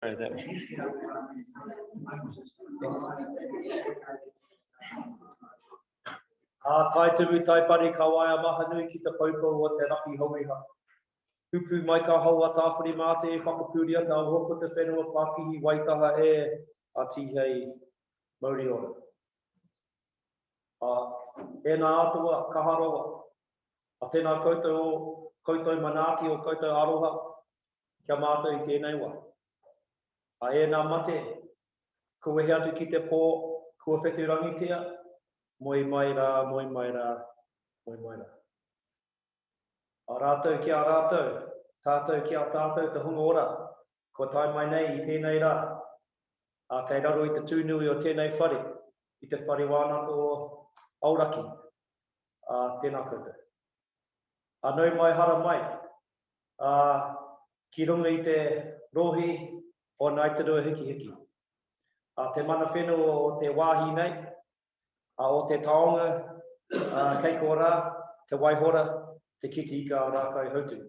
Right, that one. Tai tumu tai pari ka waia maha nui ki te paupau o te raki hauiha. Pupu mai ka haua tāwhiri mā te whakapuria tā hoko te whenua Pākihi Waitaha e a tihei Mauriora. E nā atua kaharoa, a tēnā koutou manaaki o koutou aroha, kia mātou i tēnei wā. A e nā mate, kua he atu ki te pō, kua whetu rangitia, moi mai rā, moi mai rā, moi mai rā. A rātou ki a rātou, tātou ki a tātou te hunga ora, ko tai mai nei i tēnei rā. A kei raro i te tūnui o tēnei whare, i te whare wānako o Auraki, tēnā koutou. A nau mai hara mai, ki runga i te rohi o Ngāitarua hiki hiki. Te mana whenua o te wāhi nei, o te taonga, kei kōrā, te waihora, te kiti ika o rākau hautu.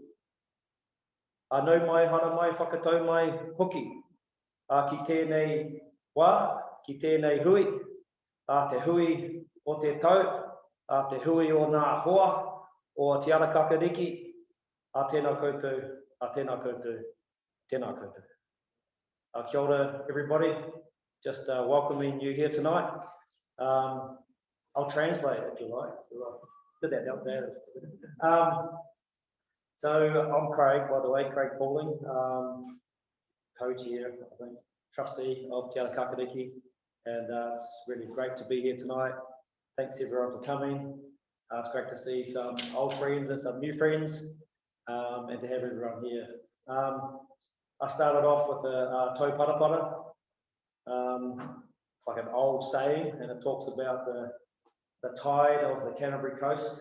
Nau mai hara mai, whakatau mai hoki, ki tēnei wā, ki tēnei hui, te hui o te tau, te hui o ngā hoa, o te Ara Kākāriki, tēnā koutou, tēnā koutou, tēnā koutou. Kia ora, everybody. Just welcoming you here tonight. I'll translate if you like. So I did that out there. So I'm Craig, by the way, Craig Pauling, co-chair, I think, trustee of Te Ara Kākāriki, and it's really great to be here tonight. Thanks everyone for coming. It's great to see some old friends and some new friends, and to have everyone here. I started off with the tau parapara. It's like an old saying, and it talks about the tide of the Canterbury coast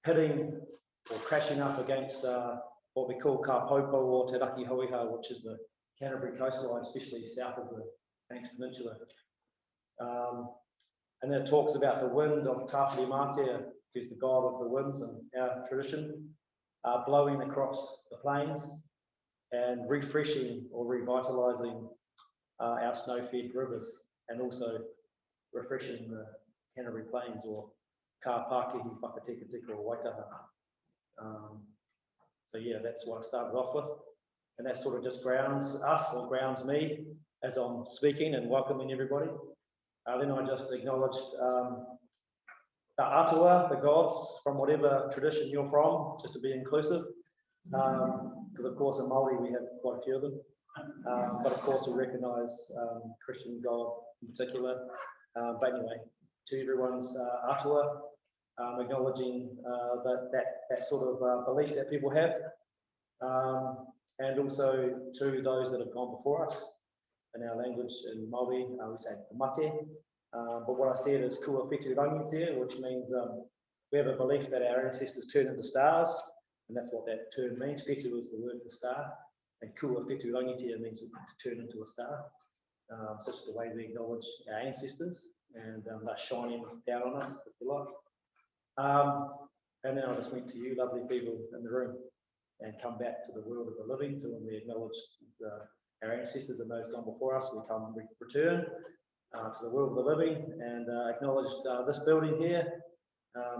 hitting or crashing up against what we call ka popo or te raki hauiha, which is the Canterbury coastline, especially south of the Banks Peninsula. And then it talks about the wind of Tāwhiri Mātea, who's the god of the winds in our tradition, blowing across the plains and refreshing or revitalising our snow-fed rivers, and also refreshing the Canterbury Plains, or ka Pākihi whakatika or Waitaha. So yeah, that's what I started off with, and that sort of just grounds us, or grounds me, as I'm speaking and welcoming everybody. Then I just acknowledged the atua, the gods, from whatever tradition you're from, just to be inclusive. Because of course in Māori we have quite a few of them. But of course we recognise Christian God in particular. But anyway, to everyone's atua, acknowledging that sort of belief that people have. And also to those that have gone before us. In our language in Māori, we say mate. But what I said is kua whetu rangitia, which means we have a belief that our ancestors turned into stars, and that's what that term means. Whetu is the word for star, and kua whetu rangitia means to turn into a star. So it's the way we acknowledge our ancestors, and they're shining down on us, if you like. And then I just went to you, lovely people in the room, and come back to the world of the living. So when we acknowledge our ancestors and those gone before us, we return to the world of the living, and acknowledged this building here,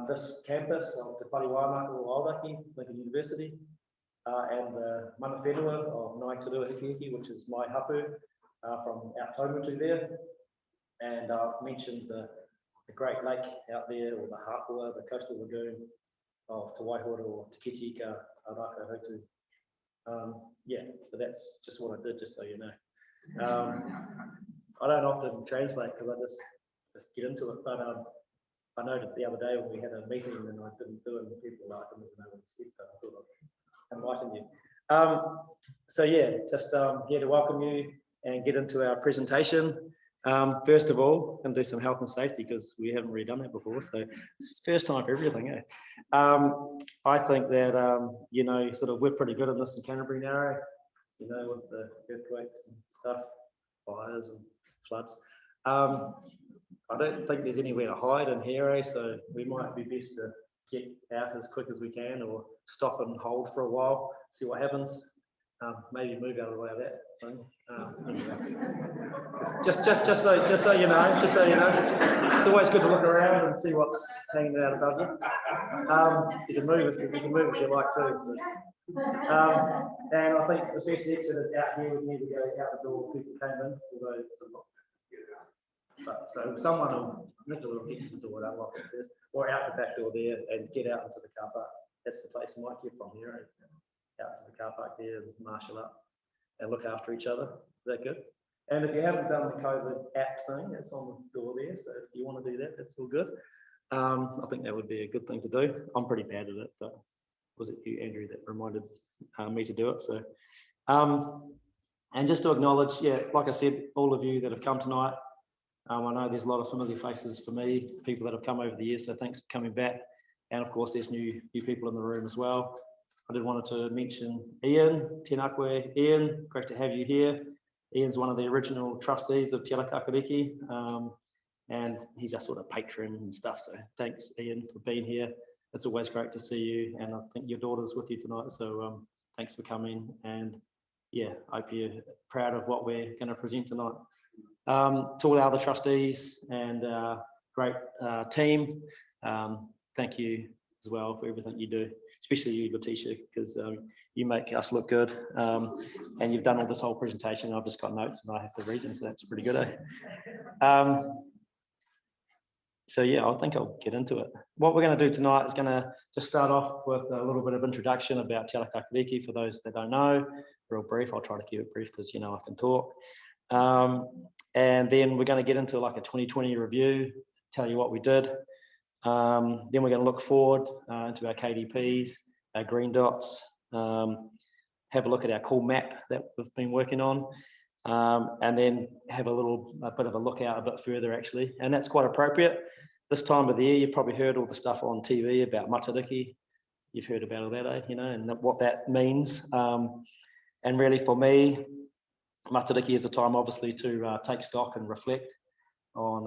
this campus of Te Whare Wānako o Auraki, Lincoln University, and the mana whenua of Ngāitarua hiki hiki, which is my hapu from out Taumutu there. And I've mentioned the Great Lake out there, or the Hākua, the coastal lagoon of Te Waihora or Te Kitika, Araka Hotu. Yeah, so that's just what I did, just so you know. I don't often translate because I just get into it, but I noted the other day when we had a meeting and I didn't do it, and people didn't even know what it said, so I thought I was inviting you. So yeah, just here to welcome you and get into our presentation. First of all, I'm going to do some health and safety because we haven't really done that before, so it's the first time for everything, eh? I think that, you know, sort of we're pretty good in this in Canterbury now, you know, with the earthquakes and stuff, fires and floods. I don't think there's anywhere to hide in here, eh? So we might be best to get out as quick as we can, or stop and hold for a while, see what happens. maybe move out of the way of that thing. Just so you know, it's always good to look around and see what's hanging out above you. You can move if you like too. So. And I think the best exit is out here. We need to go out the door. People came in, although so someone will get to the door and unlock it first, or out the back door there and get out into the car park. That's the place Mike here from here. Out to the car park there and marshal up and look after each other. Is that good? And if you haven't done the COVID app thing, it's on the door there. So if you want to do that, that's all good. I think that would be a good thing to do. I'm pretty bad at it, but was it you, Andrew, that reminded me to do it? So, and just to acknowledge, yeah, like I said, all of you that have come tonight. I know there's a lot of familiar faces for me, people that have come over the years. So thanks for coming back. And of course, there's new people in the room as well. I did want to mention Ian, Tēnā Ian, great to have you here. Ian's one of the original trustees of Ara Kākāriki, and he's our sort of patron and stuff. So thanks, Ian, for being here. It's always great to see you, and I think your daughter's with you tonight. So thanks for coming, and yeah, I hope you're proud of what we're going to present tonight. To all our other trustees and great team, thank you as well for everything you do, especially you, Letitia, because you make us look good, and you've done all this whole presentation. I've just got notes and I have to read them, so that's pretty good, eh? So yeah, I think I'll get into it. What we're going to do tonight is going to just start off with a little bit of introduction about Ara Kākāriki for those that don't know. Real brief. I'll try to keep it brief because you know I can talk. And then we're going to get into like a 2020 review, tell you what we did. Then we're going to look forward into our KDPs, our green dots, have a look at our cool map that we've been working on, and then have a bit of a look out a bit further actually. And that's quite appropriate. This time of the year, you've probably heard all the stuff on TV about Matariki. You've heard about all that, eh? You know, and what that means. And really for me, Matariki is a time obviously to take stock and reflect on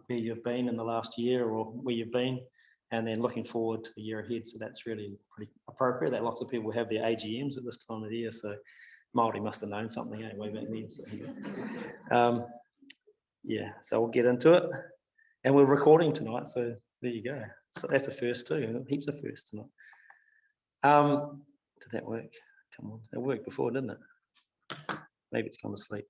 where you've been in the last year or where you've been, and then looking forward to the year ahead. So that's really pretty appropriate that lots of people have their AGMs at this time of the year. So Māori must have known something way back then. So, yeah, so we'll get into it. And we're recording tonight, so there you go. So that's a first too, heaps of firsts tonight. Did that work? Come on, it worked before, didn't it? Maybe it's gone to sleep.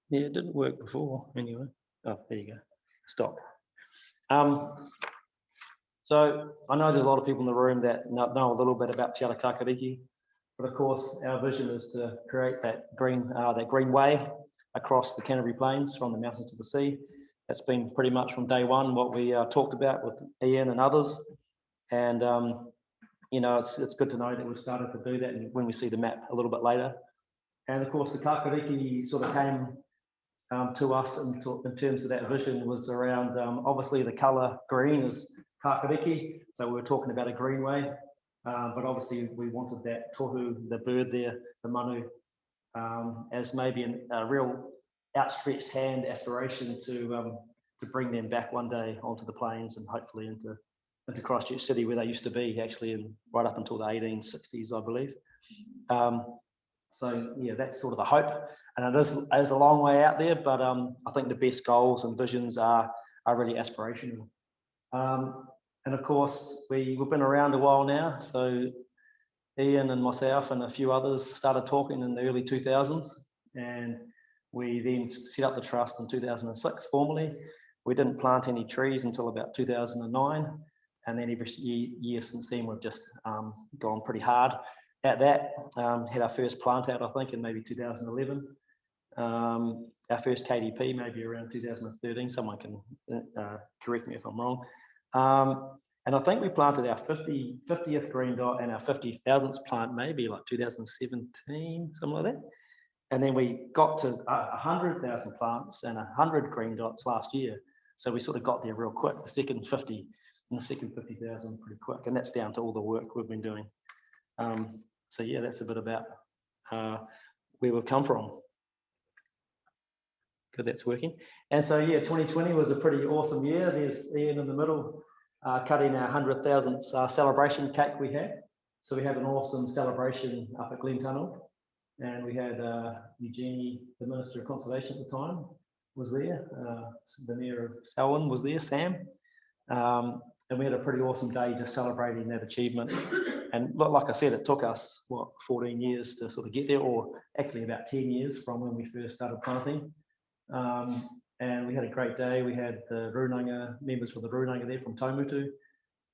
Yeah, it didn't work before anyway. Oh, there you go. Stop. So I know there's a lot of people in the room that know a little bit about Ara Kākāriki, but of course our vision is to create that green way across the Canterbury Plains from the mountains to the sea. That's been pretty much from day one what we talked about with Ian and others. And you know, it's good to know that we've started to do that when we see the map a little bit later. And of course the Kākāriki sort of came to us in terms of that vision was around, obviously the colour green is Kākāriki, so we were talking about a greenway, but obviously we wanted that tohu, the bird there, the manu, as maybe a real outstretched hand aspiration to bring them back one day onto the plains and hopefully into Christchurch City where they used to be actually, and right up until the 1860s, I believe. So yeah, that's sort of the hope, and it is a long way out there, but I think the best goals and visions are really aspirational. And of course, we've been around a while now, so Ian and myself and a few others started talking in the early 2000s, and we then set up the trust in 2006 formally. We didn't plant any trees until about 2009, and then every year since then we've just gone pretty hard at that. Had our first plant out, I think, in maybe 2011. Our first KDP maybe around 2013. Someone can correct me if I'm wrong. And I think we planted our 50th green dot and our 50,000th plant maybe like 2017, something like that. And then we got to 100,000 plants and 100 green dots last year. So we sort of got there real quick, the second 50 and the second 50,000 pretty quick. And that's down to all the work we've been doing. So yeah, that's a bit about where we've come from. good, that's working. And so, yeah, 2020 was a pretty awesome year. There's Ian in the middle cutting our 100,000th celebration cake we had. So we had an awesome celebration up at Glen Tunnel. And we had Eugenie, the Minister of Conservation at the time, was there. The Mayor of Selwyn was there, Sam. And we had a pretty awesome day just celebrating that achievement. And like I said, it took us, 14 years to sort of get there, or actually about 10 years from when we first started planting. And we had a great day. We had the Runanga, members from the Runanga there from Taumutu.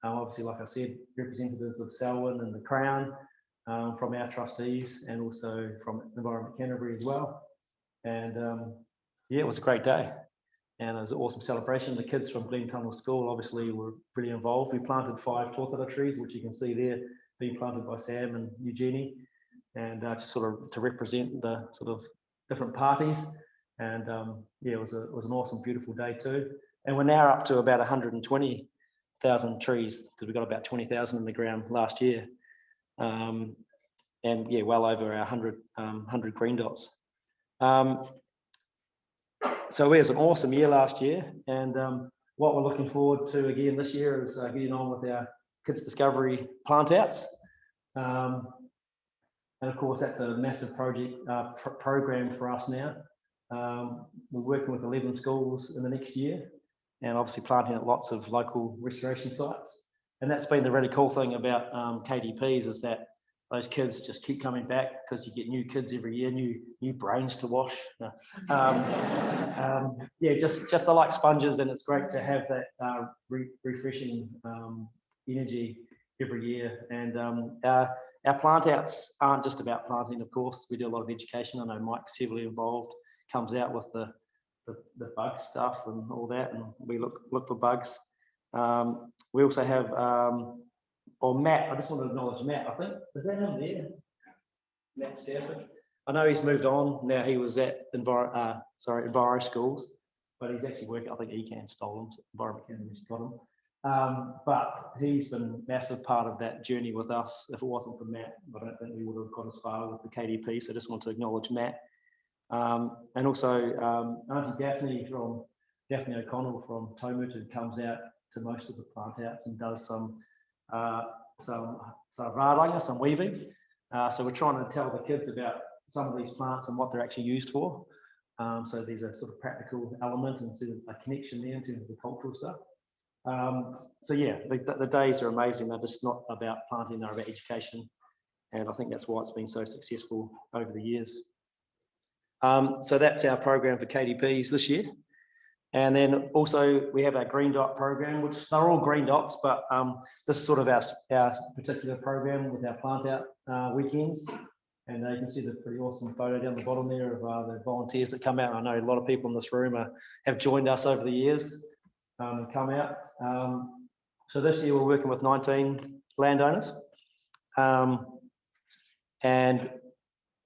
Obviously, like I said, representatives of Selwyn and the Crown, from our trustees, and also from Environment Canterbury as well. And yeah, it was a great day. And it was an awesome celebration. The kids from Glen Tunnel School obviously were really involved. We planted 5 tōtara trees, which you can see there, being planted by Sam and Eugenie, and just sort of to represent the sort of different parties. And yeah, it was an awesome, beautiful day too. And we're now up to about 120,000 trees, because we got about 20,000 in the ground last year. And yeah, well over our 100 green dots. So it was an awesome year last year, and what we're looking forward to again this year is getting on with our Kids Discovery plant outs. And of course, that's a massive project program for us now. We're working with 11 schools in the next year, and obviously planting at lots of local restoration sites. And that's been the really cool thing about KDPs, is that those kids just keep coming back, because you get new kids every year, new brains to wash. Yeah, just they're like sponges, and it's great to have that refreshing energy every year. And our plant outs aren't just about planting, of course. We do a lot of education. I know Mike's heavily involved, comes out with the bug stuff and all that, and we look for bugs. We also have Matt. I just want to acknowledge Matt. I think, is that him there? Matt Stafford. I know he's moved on now. He was at Enviro Schools, but he's actually working. I think ECAN stole him. Environment Canterbury got him. But he's been a massive part of that journey with us. If it wasn't for Matt, I don't think we would have got as far with the KDP. So I just want to acknowledge Matt. And also Auntie Daphne O'Connell from Taumutu comes out to most of the plant outs and does some rāranga, some weaving. So we're trying to tell the kids about some of these plants and what they're actually used for. So there's a sort of practical element and sort of a connection there in terms of the cultural stuff. So yeah, the days are amazing. They're just not about planting, they're about education. And I think that's why it's been so successful over the years. So that's our program for KDPs this year. And then also we have our Green Dot program, which they're all green dots, but this is sort of our particular program with our plant out weekends. And you can see the pretty awesome photo down the bottom there of the volunteers that come out. I know a lot of people in this room have joined us over the years and come out. So this year we're working with 19 landowners. And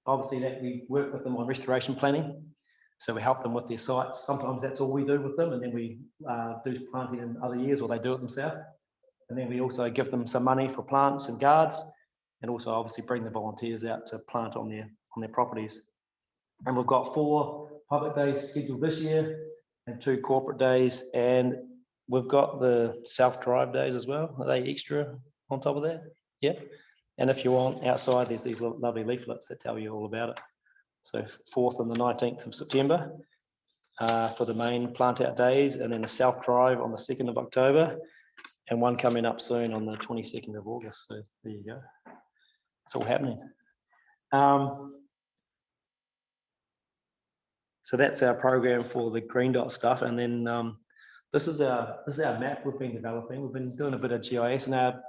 obviously that we work with them on restoration planning. So we help them with their sites. Sometimes that's all we do with them, and then we do planting in other years, or they do it themselves. And then we also give them some money for plants and guards, and also obviously bring the volunteers out to plant on their properties. And we've got 4 public days scheduled this year and 2 corporate days, and we've got the self-drive days as well. Are they extra on top of that? Yeah. And if you want, outside there's these lovely leaflets that tell you all about it. So 4th and the 19th of September for the main plant out days, and then a self-drive on the 2nd of October, and one coming up soon on the 22nd of August. So there you go. It's all happening. So that's our program for the Green Dot stuff. And then this is our map we've been developing. We've been doing a bit of GIS now.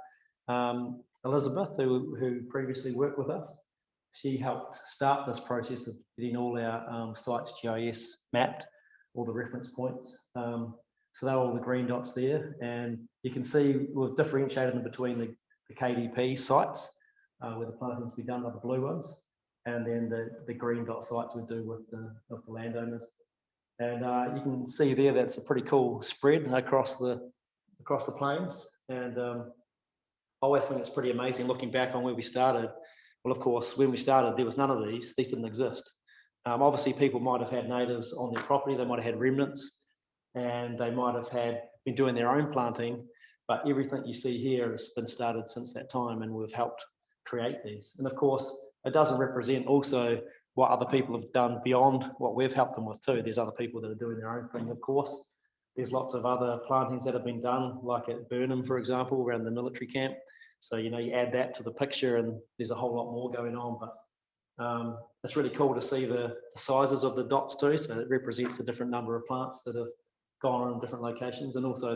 Elizabeth, who previously worked with us, she helped start this process of getting all our sites GIS mapped, all the reference points. So they're all the green dots there, and you can see we've differentiated them between the KDP sites, where the planting's be done by the blue ones, and then the green dot sites we do with the landowners. And you can see there that's a pretty cool spread across the plains. And I always think it's pretty amazing looking back on where we started. Well, of course, when we started, there was none of these. These didn't exist. Obviously, people might have had natives on their property, they might have had remnants, and they might have been doing their own planting, but everything you see here has been started since that time, and we've helped create these. And of course, it doesn't represent also what other people have done beyond what we've helped them with too. There's other people that are doing their own thing, of course. There's lots of other plantings that have been done, like at Burnham, for example, around the military camp. So, you know, you add that to the picture and there's a whole lot more going on, but it's really cool to see the sizes of the dots too. So it represents the different number of plants that have gone on in different locations, and also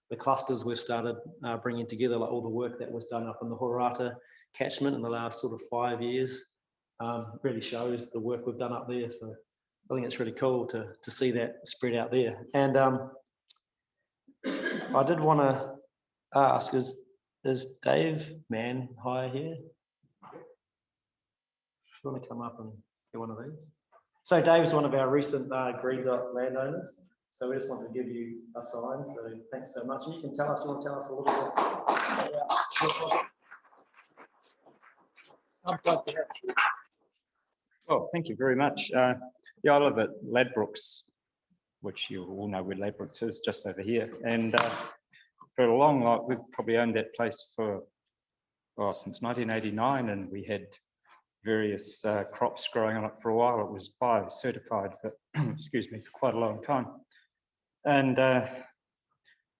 the clusters we've started bringing together, like all the work that was done up in the Horata catchment in the last sort of 5 years, really shows the work we've done up there. So I think it's really cool to see that spread out there. And I did want to ask, is Dave Manhire here? You want to come up and get one of these? So Dave's one of our recent Greendot landowners. So we just wanted to give you a sign. So thanks so much. And you can tell us, you want to tell us a little bit? Well, thank you very much. Yeah, I live at Ladbrokes, which you all know where Ladbrokes is, just over here. And for a long, we've probably owned that place for, since 1989, and we had various crops growing on it for a while. It was bio-certified for, excuse me, for quite a long time. And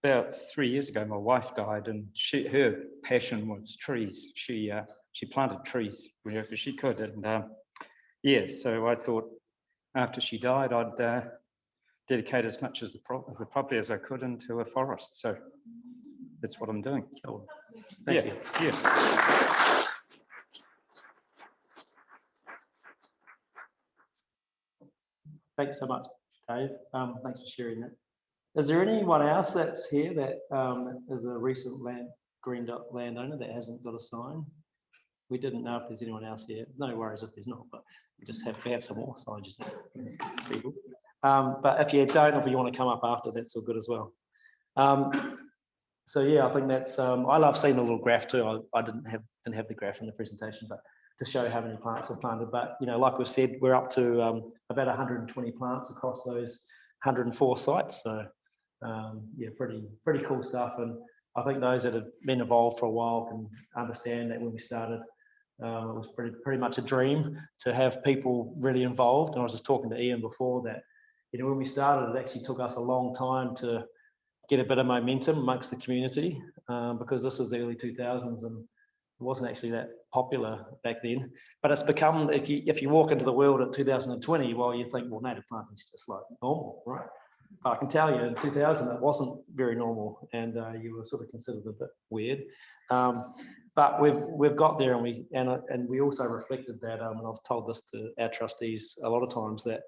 about 3 years ago, my wife died, and her passion was trees. She planted trees wherever she could, and yeah, so I thought after she died, I'd dedicate as much of the property as I could into a forest. So that's what I'm doing. Cool. Thank you. Yeah. Thanks so much, Dave. Thanks for sharing that. Is there anyone else that's here that is a recent Greendot landowner that hasn't got a sign? We didn't know if there's anyone else here. No worries if there's not, but we just have some more signs, people. But if you don't, or if you want to come up after, that's all good as well. So yeah, I think that's. I love seeing the little graph too. I didn't have the graph in the presentation, but to show how many plants were planted. But you know, like we've said, we're up to about 120 plants across those 104 sites. So yeah, pretty cool stuff. And I think those that have been involved for a while can understand that when we started, it was pretty much a dream to have people really involved. And I was just talking to Ian before that, you know, when we started, it actually took us a long time to get a bit of momentum amongst the community because this is the early 2000s and it wasn't actually that popular back then. But it's become, if you walk into the world at 2020, well, you think, well, native planting is just like normal, right? But I can tell you in 2000, it wasn't very normal and you were sort of considered a bit weird. But we've got there and we also reflected that, and I've told this to our trustees a lot of times, that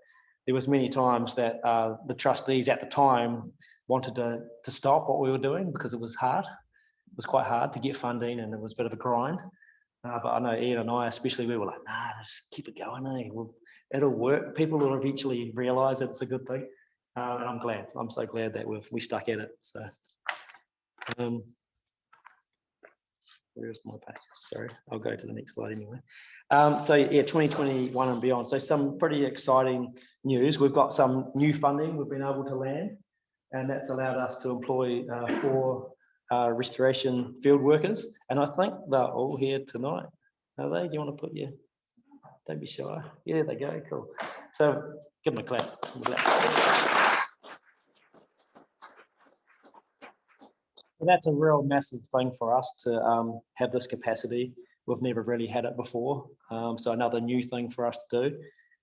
there was many times that the trustees at the time wanted to stop what we were doing because it was hard. It was quite hard to get funding and it was a bit of a grind. But I know Ian and I especially, we were like, nah, just keep it going, eh? It'll work. People will eventually realise that it's a good thing. And I'm glad. I'm so glad that we stuck at it. So, where's my page? Sorry, I'll go to the next slide anyway. So yeah, 2021 and beyond. So some pretty exciting news. We've got some new funding we've been able to land, and that's allowed us to employ 4 restoration field workers. And I think they're all here tonight. Are they? Do you want to put your? Don't be shy. Yeah, they go. Cool. So give them a clap. So that's a real massive thing for us to have this capacity. We've never really had it before. So another new thing for us to do.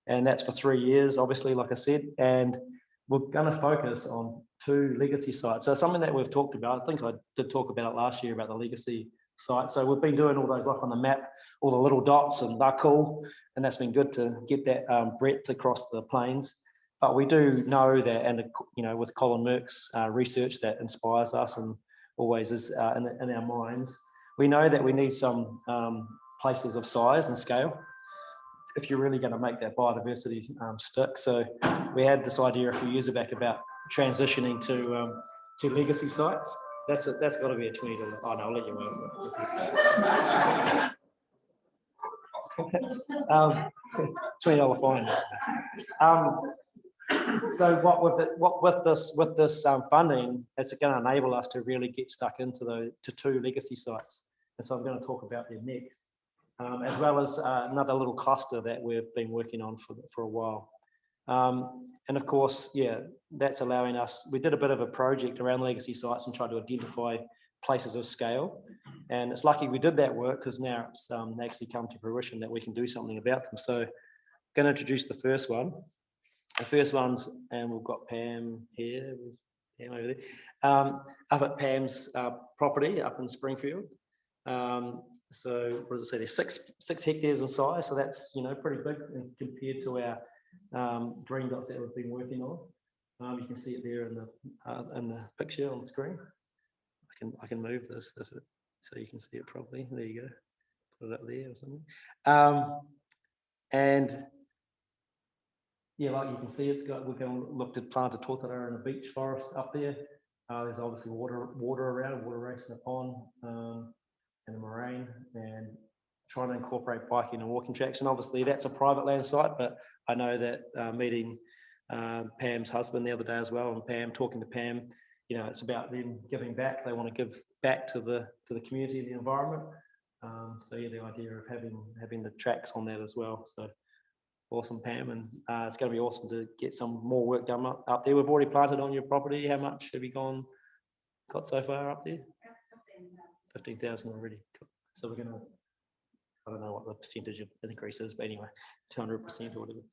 And that's for 3 years, obviously, like I said. And we're going to focus on 2 legacy sites. So something that we've talked about, I think I did talk about it last year about the legacy sites. So we've been doing all those like on the map, all the little dots, and they're cool. And that's been good to get that breadth across the plains. But we do know that, and you know, with Colin Merck's research that inspires us and always is in our minds, we know that we need some places of size and scale if you're really going to make that biodiversity stick. So we had this idea a few years back about transitioning to legacy sites. That's got to be a $20. Oh no, I'll let you know. $20 fine. So with this funding, it's going to enable us to really get stuck into to 2 legacy sites. And so I'm going to talk about them next, as well as another little cluster that we've been working on for a while. And of course, yeah, that's allowing us, we did a bit of a project around legacy sites and tried to identify places of scale. And it's lucky we did that work because now it's actually come to fruition that we can do something about them. So I'm going to introduce the first one. The first one's, and we've got Pam here, Pam over there, up at Pam's property up in Springfield. So what does it say? There's 6 hectares in size, so that's pretty big compared to our green dots that we've been working on. You can see it there in the picture on the screen. I can move this so you can see it properly. There you go. Put it up there or something. And yeah, like you can see, we're going to look to plant a tortara in a beech forest up there. There's obviously water around, water racing a pond and a moraine, and trying to incorporate biking and walking tracks. And obviously that's a private land site, but I know that meeting Pam's husband the other day as well, and Pam, talking to Pam, it's about them giving back. They want to give back to the community and the environment. So yeah, the idea of having the tracks on that as well. So awesome, Pam, and it's going to be awesome to get some more work done up there. We've already planted on your property. How much have you got so far up there? 15,000 already. So we're going to, I don't know what the percentage of increase is, but anyway, 200% or whatever.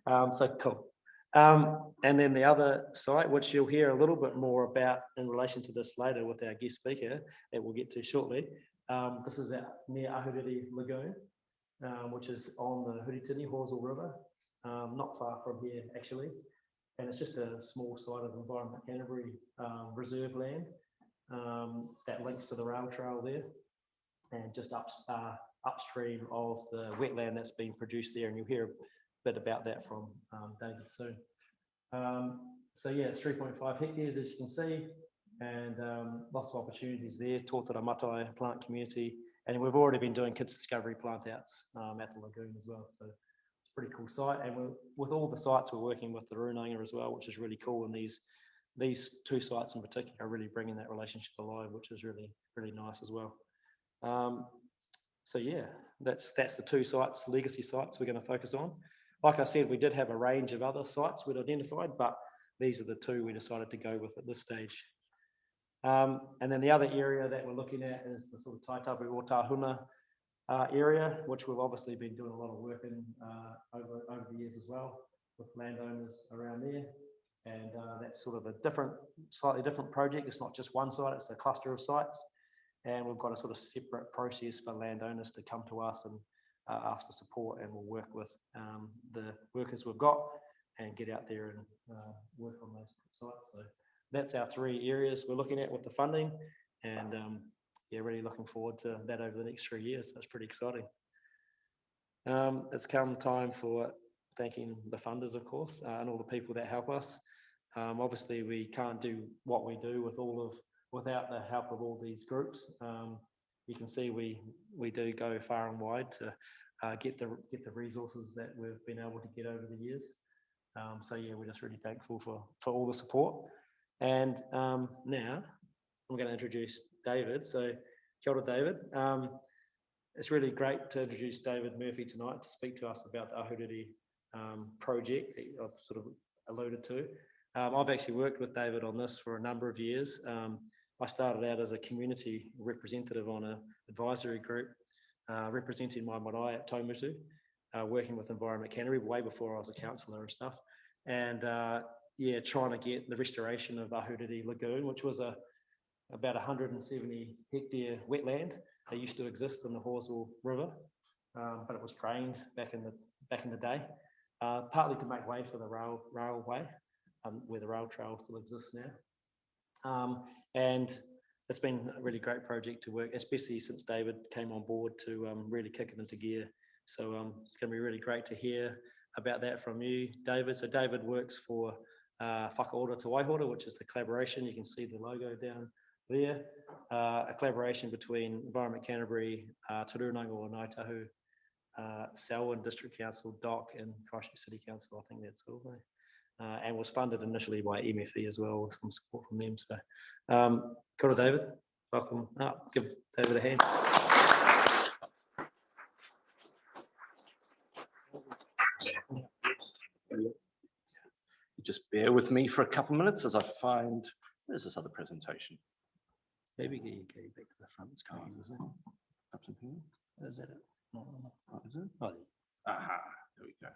Yeah. So cool. And then the other site, which you'll hear a little bit more about in relation to this later with our guest speaker that we'll get to shortly. This is near Ahuriri Lagoon, which is on the Huritini Horsell River, not far from here actually. And it's just a small site of Environment Canterbury reserve land that links to the rail trail there, and just upstream of the wetland that's been produced there. And you'll hear a bit about that from David soon. So yeah, it's 3.5 hectares as you can see, and lots of opportunities there. Tōtara Matai plant community, and we've already been doing kids discovery plant outs at the lagoon as well. So it's a pretty cool site, and with all the sites we're working with the Runanga as well, which is really cool. And these 2 sites in particular are really bringing that relationship alive, which is really, really nice as well. So yeah, that's the 2 sites, legacy sites we're going to focus on. Like I said, we did have a range of other sites we'd identified, but these are the 2 we decided to go with at this stage. And then the other area that we're looking at is the sort of Tai Tapu or Tahuna area, which we've obviously been doing a lot of work in over the years as well with landowners around there. And that's sort of a slightly different project. It's not just one site, it's a cluster of sites. And we've got a sort of separate process for landowners to come to us and ask for support, and we'll work with the workers we've got and get out there and work on those sites. So that's our 3 areas we're looking at with the funding, and yeah, really looking forward to that over the next 3 years. That's pretty exciting. It's come time for thanking the funders, of course, and all the people that help us. Obviously, we can't do what we do without the help of all these groups. You can see we do go far and wide to get the resources that we've been able to get over the years. So yeah, we're just really thankful for all the support. And now I'm going to introduce David. So kia ora, David. It's really great to introduce David Murphy tonight to speak to us about the Ahuriri project that I've sort of alluded to. I've actually worked with David on this for a number of years. I started out as a community representative on an advisory group representing my marae at Taumutu, working with Environment Canterbury way before I was a councillor and stuff. And yeah, trying to get the restoration of Ahuriri Lagoon, which was about 170 hectare wetland that used to exist in the Horsell River, but it was drained back in the day, partly to make way for the railway, where the rail trail still exists now. And it's been a really great project to work, especially since David came on board to really kick it into gear. So it's going to be really great to hear about that from you, David. So David works for Whakaora to Waihora, which is the collaboration. You can see the logo down there. A collaboration between Environment Canterbury, Te Runanga o Ngāi Tahu, Selwyn District Council, DOC, and Christchurch City Council. I think that's all. And was funded initially by MFE as well, with some support from them. So, kia ora, David. Welcome up. Give David a hand. Just bear with me for a couple of minutes as I find, where's this other presentation? Maybe get you back to the front. It's Oh, coming. is it? Up to here? Is that it? No. Oh, is it? Oh, Aha, there we go.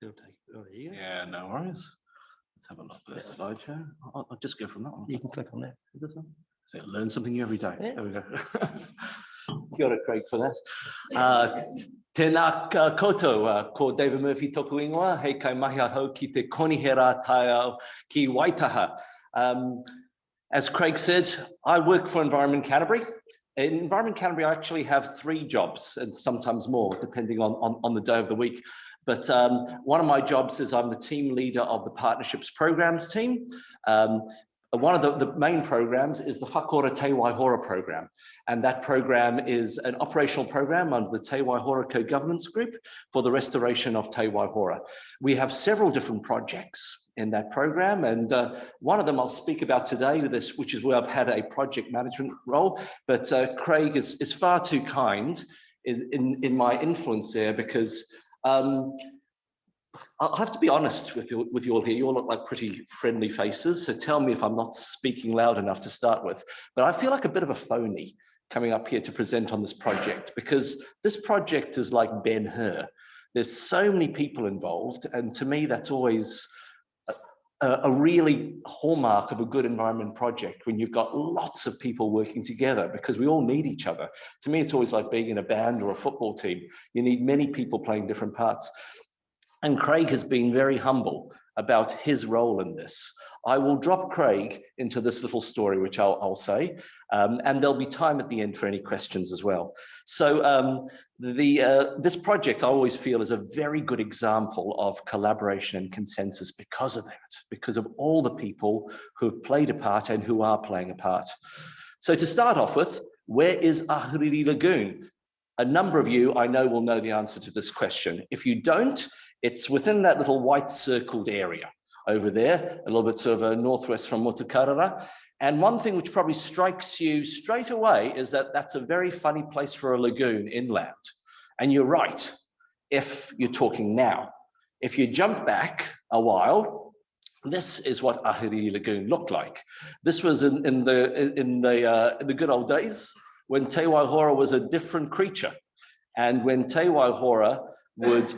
it'll take. Oh, there you go. Yeah, no worries. Let's have a look at this slideshow. I'll just go from that one. You can click on that. So learn something new every day. Yeah. There we go. Kia ora, Craig, for that. Tēnā koutou, ko David Murphy toku ingoa, hei kai mahi ahau ki te konihera tai au ki Waitaha. As Craig said, I work for Environment Canterbury. In Environment Canterbury, I actually have 3 jobs and sometimes more, depending on the day of the week. But one of my jobs is I'm the team leader of the Partnerships Programs team. One of the main programs is the Whakaora Te Waihora program. And that program is an operational program under the Te Waihora Co-Governance Group for the restoration of Te Waihora. We have several different projects in that program. And one of them I'll speak about today, which is where I've had a project management role. But Craig is far too kind in my influence there, because I'll have to be honest with you all here. You all look like pretty friendly faces, so tell me if I'm not speaking loud enough to start with. But I feel like a bit of a phony coming up here to present on this project, because this project is like Ben-Hur. There's so many people involved, and to me that's always a really hallmark of a good environment project, when you've got lots of people working together, because we all need each other. To me, it's always like being in a band or a football team. You need many people playing different parts. And Craig has been very humble about his role in this. I will drop Craig into this little story, which I'll say, and there'll be time at the end for any questions as well. So this project I always feel is a very good example of collaboration and consensus because of that, because of all the people who have played a part and who are playing a part. So to start off with, where is Ahuriri Lagoon? A number of you I know will know the answer to this question. If you don't, it's within that little white circled area over there, a little bit sort of northwest from Motukarara. And one thing which probably strikes you straight away is that that's a very funny place for a lagoon inland. And you're right, if you're talking now. If you jump back a while, this is what Ahuriri Lagoon looked like. This was in the good old days, when Te Waihora was a different creature. And when Te Waihora would,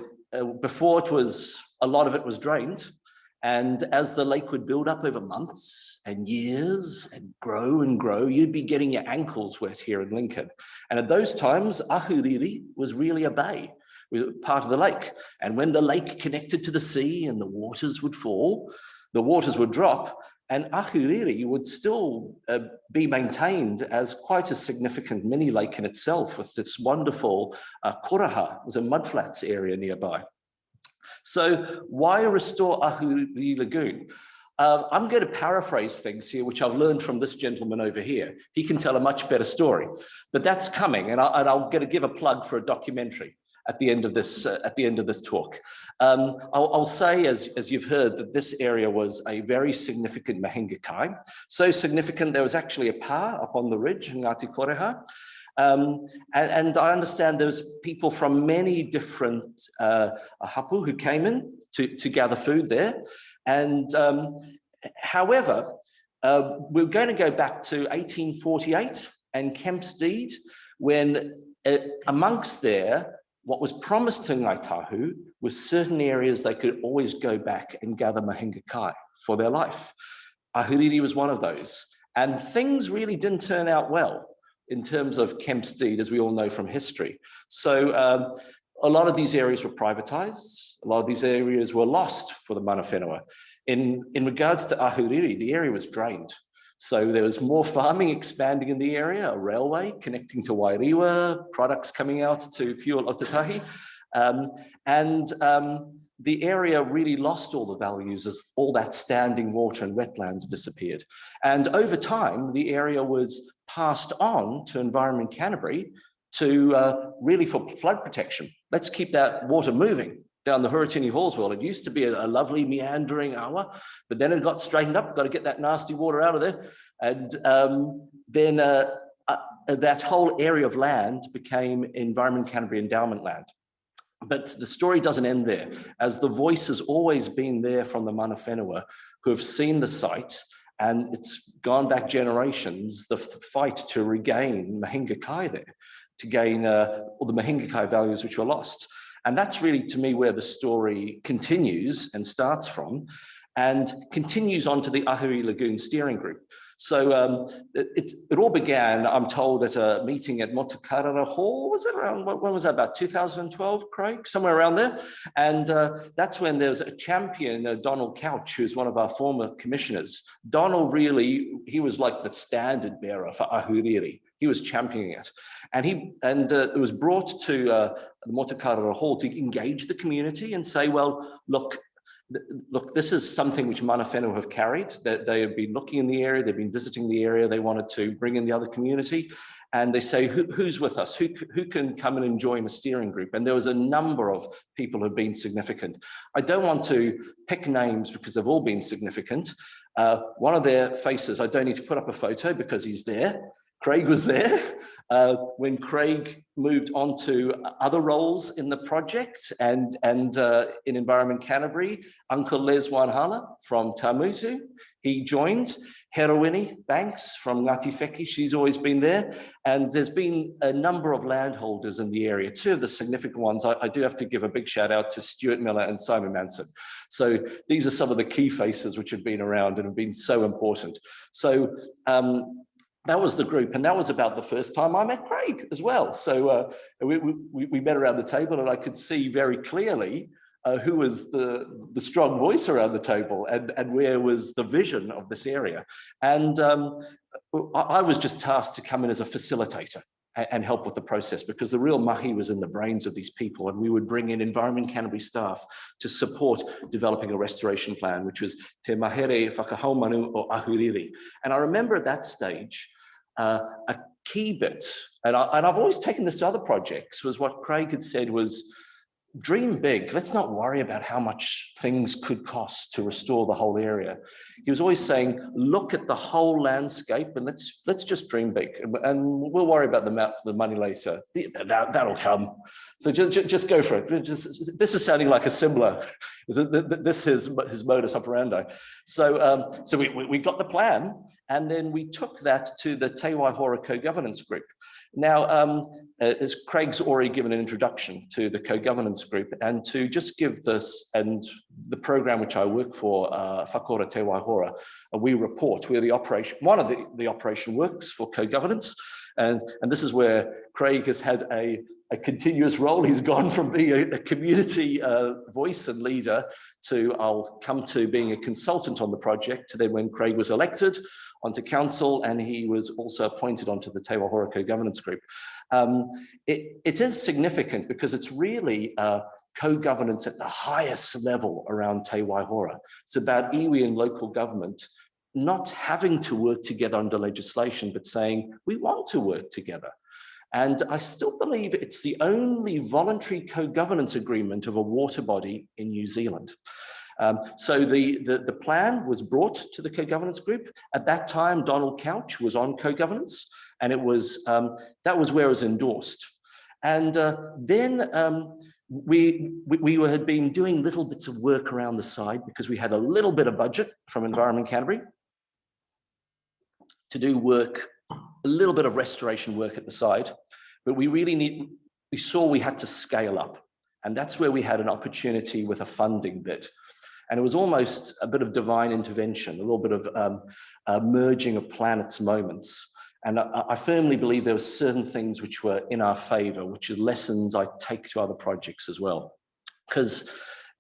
before it was, a lot of it was drained. And as the lake would build up over months and years and grow, you'd be getting your ankles wet here in Lincoln. And at those times, Ahuriri was really a bay, part of the lake. And when the lake connected to the sea and the waters would fall, the waters would drop, and Ahuriri would still be maintained as quite a significant mini lake in itself, with this wonderful koraha, it was a mudflats area nearby. So why restore Ahuriri Lagoon? I'm going to paraphrase things here, which I've learned from this gentleman over here. He can tell a much better story, but that's coming, and I'm going to give a plug for a documentary at the end of this talk. I'll say, as you've heard, that this area was a very significant mahinga kai. So significant, there was actually a pa up on the ridge, Ngāti Koreha. And I understand there was people from many different hapu who came in to gather food there. And however, we're going to go back to 1848 and Kempsdeed, when amongst there, what was promised to Ngāi Tahu was certain areas they could always go back and gather mahinga kai for their life. Ahuriri was one of those. And things really didn't turn out well in terms of Kempsdeed, as we all know from history. So a lot of these areas were privatized. A lot of these areas were lost for the mana whenua. In regards to Ahuriri, the area was drained. So there was more farming expanding in the area, a railway connecting to Wairiwa, products coming out to fuel Otatahi. The area really lost all the values as all that standing water and wetlands disappeared. And over time, the area was passed on to Environment Canterbury to really for flood protection. Let's keep that water moving down the Huratini Halls. Well, it used to be a lovely meandering awa, but then it got straightened up, got to get that nasty water out of there. And then that whole area of land became Environment Canterbury endowment land. But the story doesn't end there, as the voice has always been there from the mana whenua who have seen the site, and it's gone back generations, the fight to regain Mahinga Kai there, to gain all the Mahinga Kai values which were lost. And that's really, to me, where the story continues and starts from, and continues on to the Ahuriri Lagoon steering group. So it all began, I'm told, at a meeting at Motukarara Hall. Was it around, when was that, about 2012, Craig? Somewhere around there. And that's when there was a champion, Donald Couch, who's one of our former commissioners. Donald really, he was like the standard bearer for Ahuriri. He was championing it. And it was brought to the Motukarara Hall to engage the community and say, well, look, this is something which mana whenua have carried, that they have been looking in the area, they've been visiting the area, they wanted to bring in the other community, and they say, who's with us? Who can come and join a steering group? And there was a number of people who have been significant. I don't want to pick names because they've all been significant. One of their faces, I don't need to put up a photo because he's there. Craig was there. When Craig moved on to other roles in the project and in Environment Canterbury, Uncle Les Wanhala from Tamutu, he joined. Heroini Banks from Ngati Wheki, she's always been there. And there's been a number of landholders in the area. Two of the significant ones, I do have to give a big shout out to Stuart Miller and Simon Manson. So these are some of the key faces which have been around and have been so important. So, that was the group, and that was about the first time I met Craig as well. So we met around the table, and I could see very clearly who was the strong voice around the table, and where was the vision of this area. And I was just tasked to come in as a facilitator and help with the process, because the real mahi was in the brains of these people, and we would bring in Environment Canterbury staff to support developing a restoration plan, which was Te Mahere Whakahaumanu o Ahuriri. And I remember at that stage, a key bit, and I've always taken this to other projects, was what Craig had said was, dream big. Let's not worry about how much things could cost to restore the whole area. He was always saying, look at the whole landscape and let's just dream big, and we'll worry about the money later. That'll come. So just go for it. This is sounding like a similar. This is his modus operandi. So we got the plan, and then we took that to the Te Waihora co-governance group. Now, as Craig's already given an introduction to the co-governance group, and to just give this and the program which I work for, Whakaora Te Waihora, we report where the operation, one of the operation works for co-governance, and this is where Craig has had a continuous role. He's gone from being a community voice and leader to, I'll come to being a consultant on the project, to then when Craig was elected onto council, and he was also appointed onto the Te Waihora co-governance group. It is significant because it's really co-governance at the highest level around Te Waihora. It's about iwi and local government not having to work together under legislation, but saying, we want to work together. And I still believe it's the only voluntary co-governance agreement of a water body in New Zealand. So the plan was brought to the co-governance group. At that time, Donald Couch was on co-governance, and it was that was where it was endorsed. And then we had been doing little bits of work around the side because we had a little bit of budget from Environment Canterbury to do work, a little bit of restoration work at the side, but we saw we had to scale up. And that's where we had an opportunity with a funding bit. And it was almost a bit of divine intervention, a little bit of merging of planets moments. And I firmly believe there were certain things which were in our favor, which are lessons I take to other projects as well. Because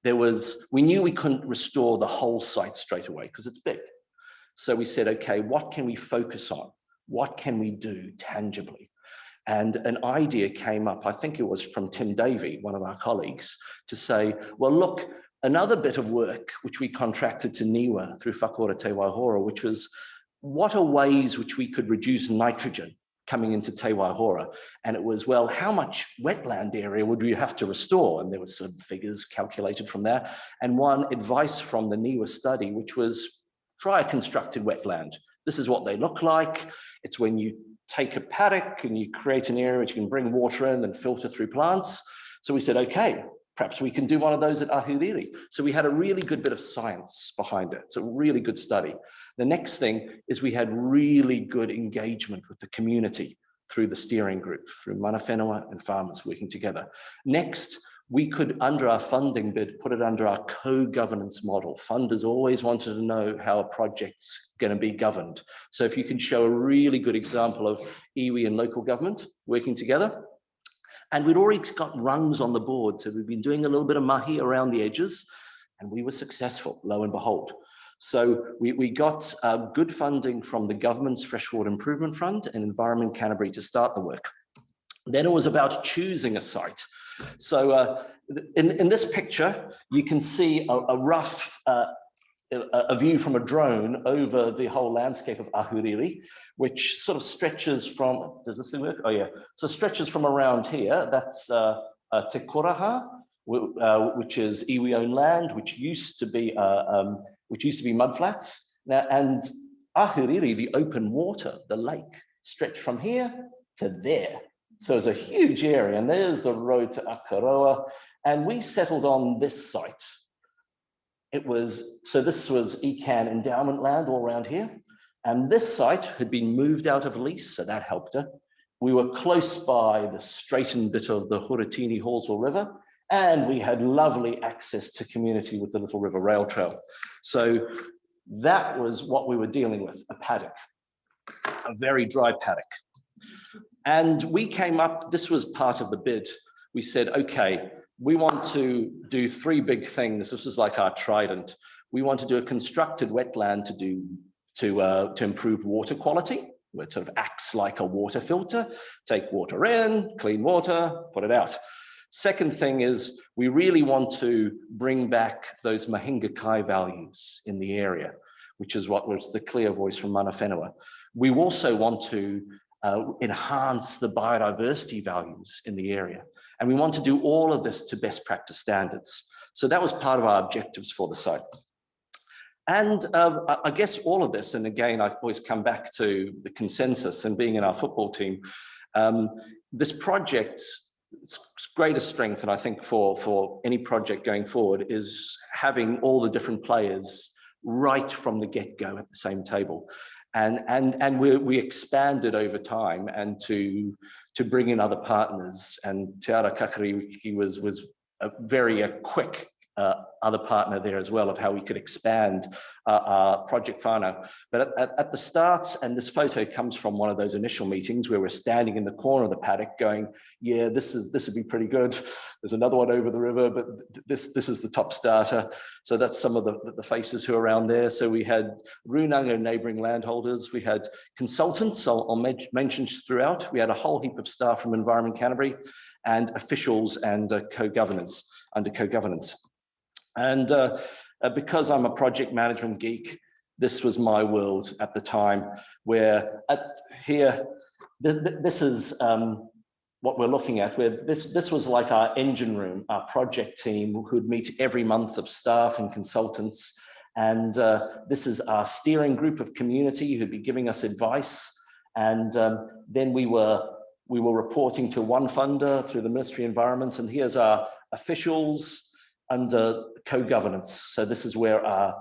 we knew we couldn't restore the whole site straight away because it's big. So we said, okay, what can we focus on? What can we do tangibly? And an idea came up, I think it was from Tim Davey, one of our colleagues, to say, well, look, another bit of work which we contracted to Niwa through Whakaora Te Waihora, which was what are ways which we could reduce nitrogen coming into Te Waihora? And it was, well, how much wetland area would we have to restore? And there were some figures calculated from there. And one advice from the NIWA study, which was try a constructed wetland. This is what they look like. It's when you take a paddock and you create an area which you can bring water in and filter through plants. So we said, okay, perhaps we can do one of those at Ahuriri. So we had a really good bit of science behind it. It's a really good study. The next thing is we had really good engagement with the community through the steering group, through mana whenua and farmers working together. Next, we could, under our funding bid, put it under our co-governance model. Funders always wanted to know how a project's going to be governed. So if you can show a really good example of iwi and local government working together. And we'd already got rungs on the board. So we've been doing a little bit of mahi around the edges, and we were successful, lo and behold. So we got good funding from the government's Freshwater Improvement Fund and Environment Canterbury to start the work. Then it was about choosing a site. So in this picture, you can see a rough a view from a drone over the whole landscape of Ahuriri, which sort of stretches from, does this thing work? Oh yeah, so stretches from around here. That's Te Koraha, which is iwi-owned land, which used to be mudflats. Now, and Ahuriri, the open water, the lake, stretched from here to there. So it's a huge area, and there's the road to Whakaora, and we settled on this site. So this was ECAN endowment land all around here, and this site had been moved out of lease, so that helped her. We were close by the straightened bit of the Huratini Hallswell River, and we had lovely access to community with the Little River Rail Trail. So that was what we were dealing with, a paddock, a very dry paddock. And we came up, this was part of the bid. We said, okay, we want to do three big things. This was like our trident. We want to do a constructed wetland to improve water quality. It sort of acts like a water filter. Take water in, clean water, put it out. Second thing is we really want to bring back those Mahinga Kai values in the area, which is what was the clear voice from mana whenua. We also want to enhance the biodiversity values in the area. And we want to do all of this to best practice standards. So that was part of our objectives for the site. And I guess all of this, and again, I always come back to the consensus and being in our football team, this project's greatest strength, and I think for any project going forward, is having all the different players right from the get-go at the same table. And we expanded over time and to bring in other partners. And Te Ara Kākāriki was a very quick other partner there as well of how we could expand our project whānau. But at the start, and this photo comes from one of those initial meetings where we're standing in the corner of the paddock going, yeah, this would be pretty good. There's another one over the river, but this is the top starter. So that's some of the faces who are around there. So we had Runanga neighbouring landholders, we had consultants, I'll mention throughout. We had a whole heap of staff from Environment Canterbury and officials and co-governors under co-governance. And because I'm a project management geek, this was my world at the time, where this is what we're looking at, where this was like our engine room, our project team who'd meet every month of staff and consultants. And this is our steering group of community who'd be giving us advice. And then we were reporting to one funder through the Ministry of Environment. And here's our officials under co-governance. So this is where our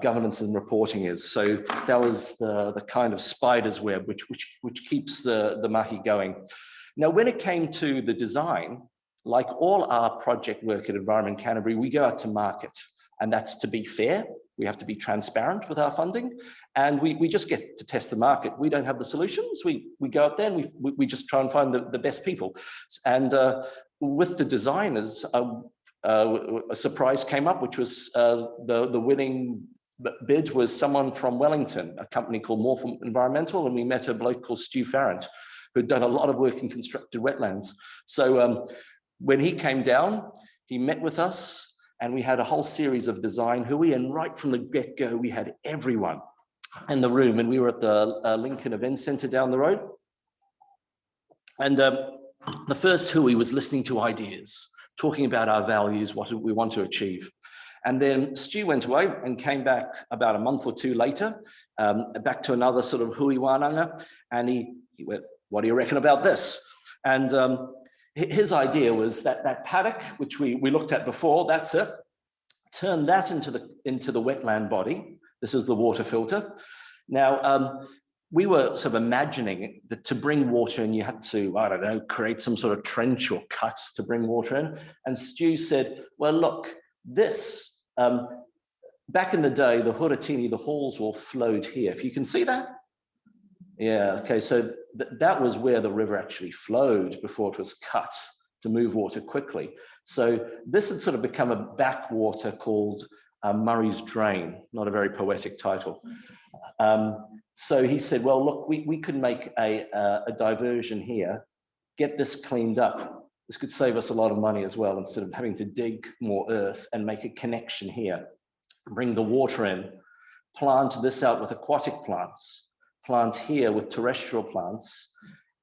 governance and reporting is. So that was the kind of spider's web which keeps the mahi going. Now, when it came to the design, like all our project work at Environment Canterbury, we go out to market, and that's to be fair. We have to be transparent with our funding, and we just get to test the market. We don't have the solutions. We go out there and we just try and find the best people. And with the designers, a surprise came up, which was the winning bid was someone from Wellington, a company called Morph Environmental, and we met a bloke called Stu Farrant, who'd done a lot of work in constructed wetlands. So when he came down, he met with us, and we had a whole series of design and right from the get-go, we had everyone in the room, and we were at the Lincoln Event Centre down the road. And the first hui was listening to ideas, talking about our values, what we want to achieve. And then Stu went away and came back about a month or two later, back to another sort of hui wānanga, and he went, what do you reckon about this? And his idea was that paddock, which we looked at before, that's it, turn that into the wetland body. This is the water filter. Now, we were sort of imagining that to bring water in, you had to, I don't know, create some sort of trench or cut to bring water in. And Stu said, well, look, this, back in the day, the Huratini, the halls all flowed here. If you can see that? Yeah, okay, so that was where the river actually flowed before it was cut to move water quickly. So this had sort of become a backwater called Murray's Drain, not a very poetic title. So he said, well, look, we could make a diversion here, get this cleaned up. This could save us a lot of money as well, instead of having to dig more earth, and make a connection here, bring the water in, plant this out with aquatic plants, plant here with terrestrial plants.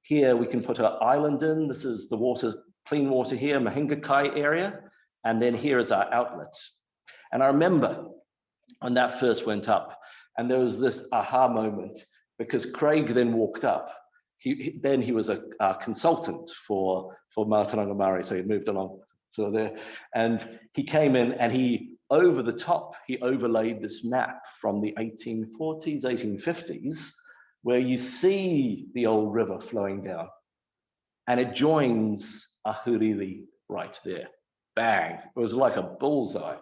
Here we can put an island in. This is the water, clean water here, Mahingakai area. And then here is our outlet. And I remember when that first went up, and there was this aha moment, because Craig then walked up. He was a consultant for Mātauranga Māori, so he moved along to there. And he came in, and he, over the top, he overlaid this map from the 1840s, 1850s, where you see the old river flowing down, and it joins Ahuriri right there. Bang! It was like a bullseye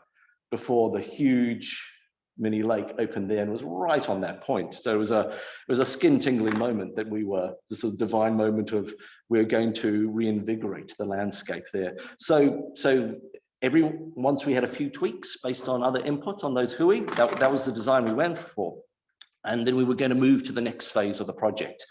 before the huge mini lake opened there, and was right on that point. So it was a skin-tingling moment that we were, this sort of divine moment of, we're going to reinvigorate the landscape there. So once we had a few tweaks based on other inputs on those hui, that was the design we went for. And then we were going to move to the next phase of the project.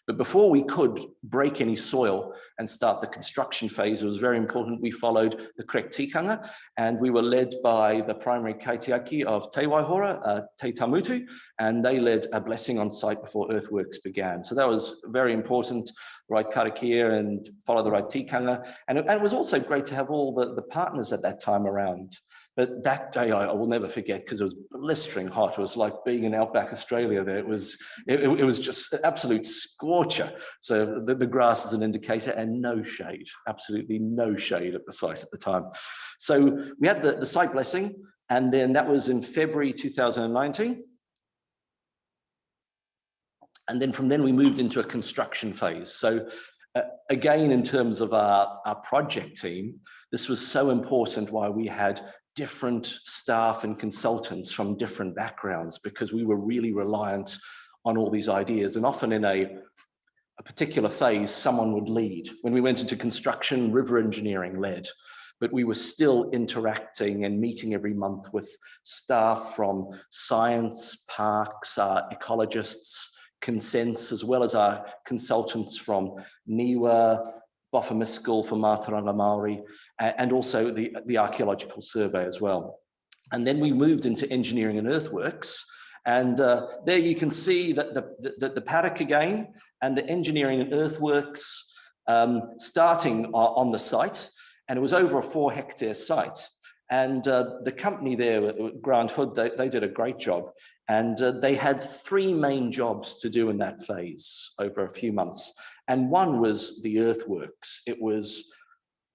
But before we could break any soil and start the construction phase, it was very important we followed the correct tikanga, and we were led by the primary kaitiaki of Te Waihora, Te Tamutu, and they led a blessing on site before earthworks began. So that was very important, right karakia and follow the right tikanga. And it was also great to have all the partners at that time around. But that day I will never forget, because it was blistering hot. It was like being in outback Australia there. It was just an absolute scorcher. So the grass is an indicator, and no shade, absolutely no shade at the site at the time. So we had the site blessing, and then that was in February 2019. And then from then we moved into a construction phase. So again, in terms of our project team, this was so important why we had different staff and consultants from different backgrounds, because we were really reliant on all these ideas. And often in a particular phase, someone would lead. When we went into construction, river engineering led, but we were still interacting and meeting every month with staff from science, parks, ecologists, consents, as well as our consultants from NIWA, Boffa-Miskell for Mātauranga Māori, and also the archaeological survey as well. And then we moved into engineering and earthworks. And there you can see that the paddock again, and the engineering and earthworks starting on the site. And it was over a 4-hectare site. And the company there, Grant Hood, they did a great job. And they had 3 main jobs to do in that phase over a few months. And one was the earthworks. It was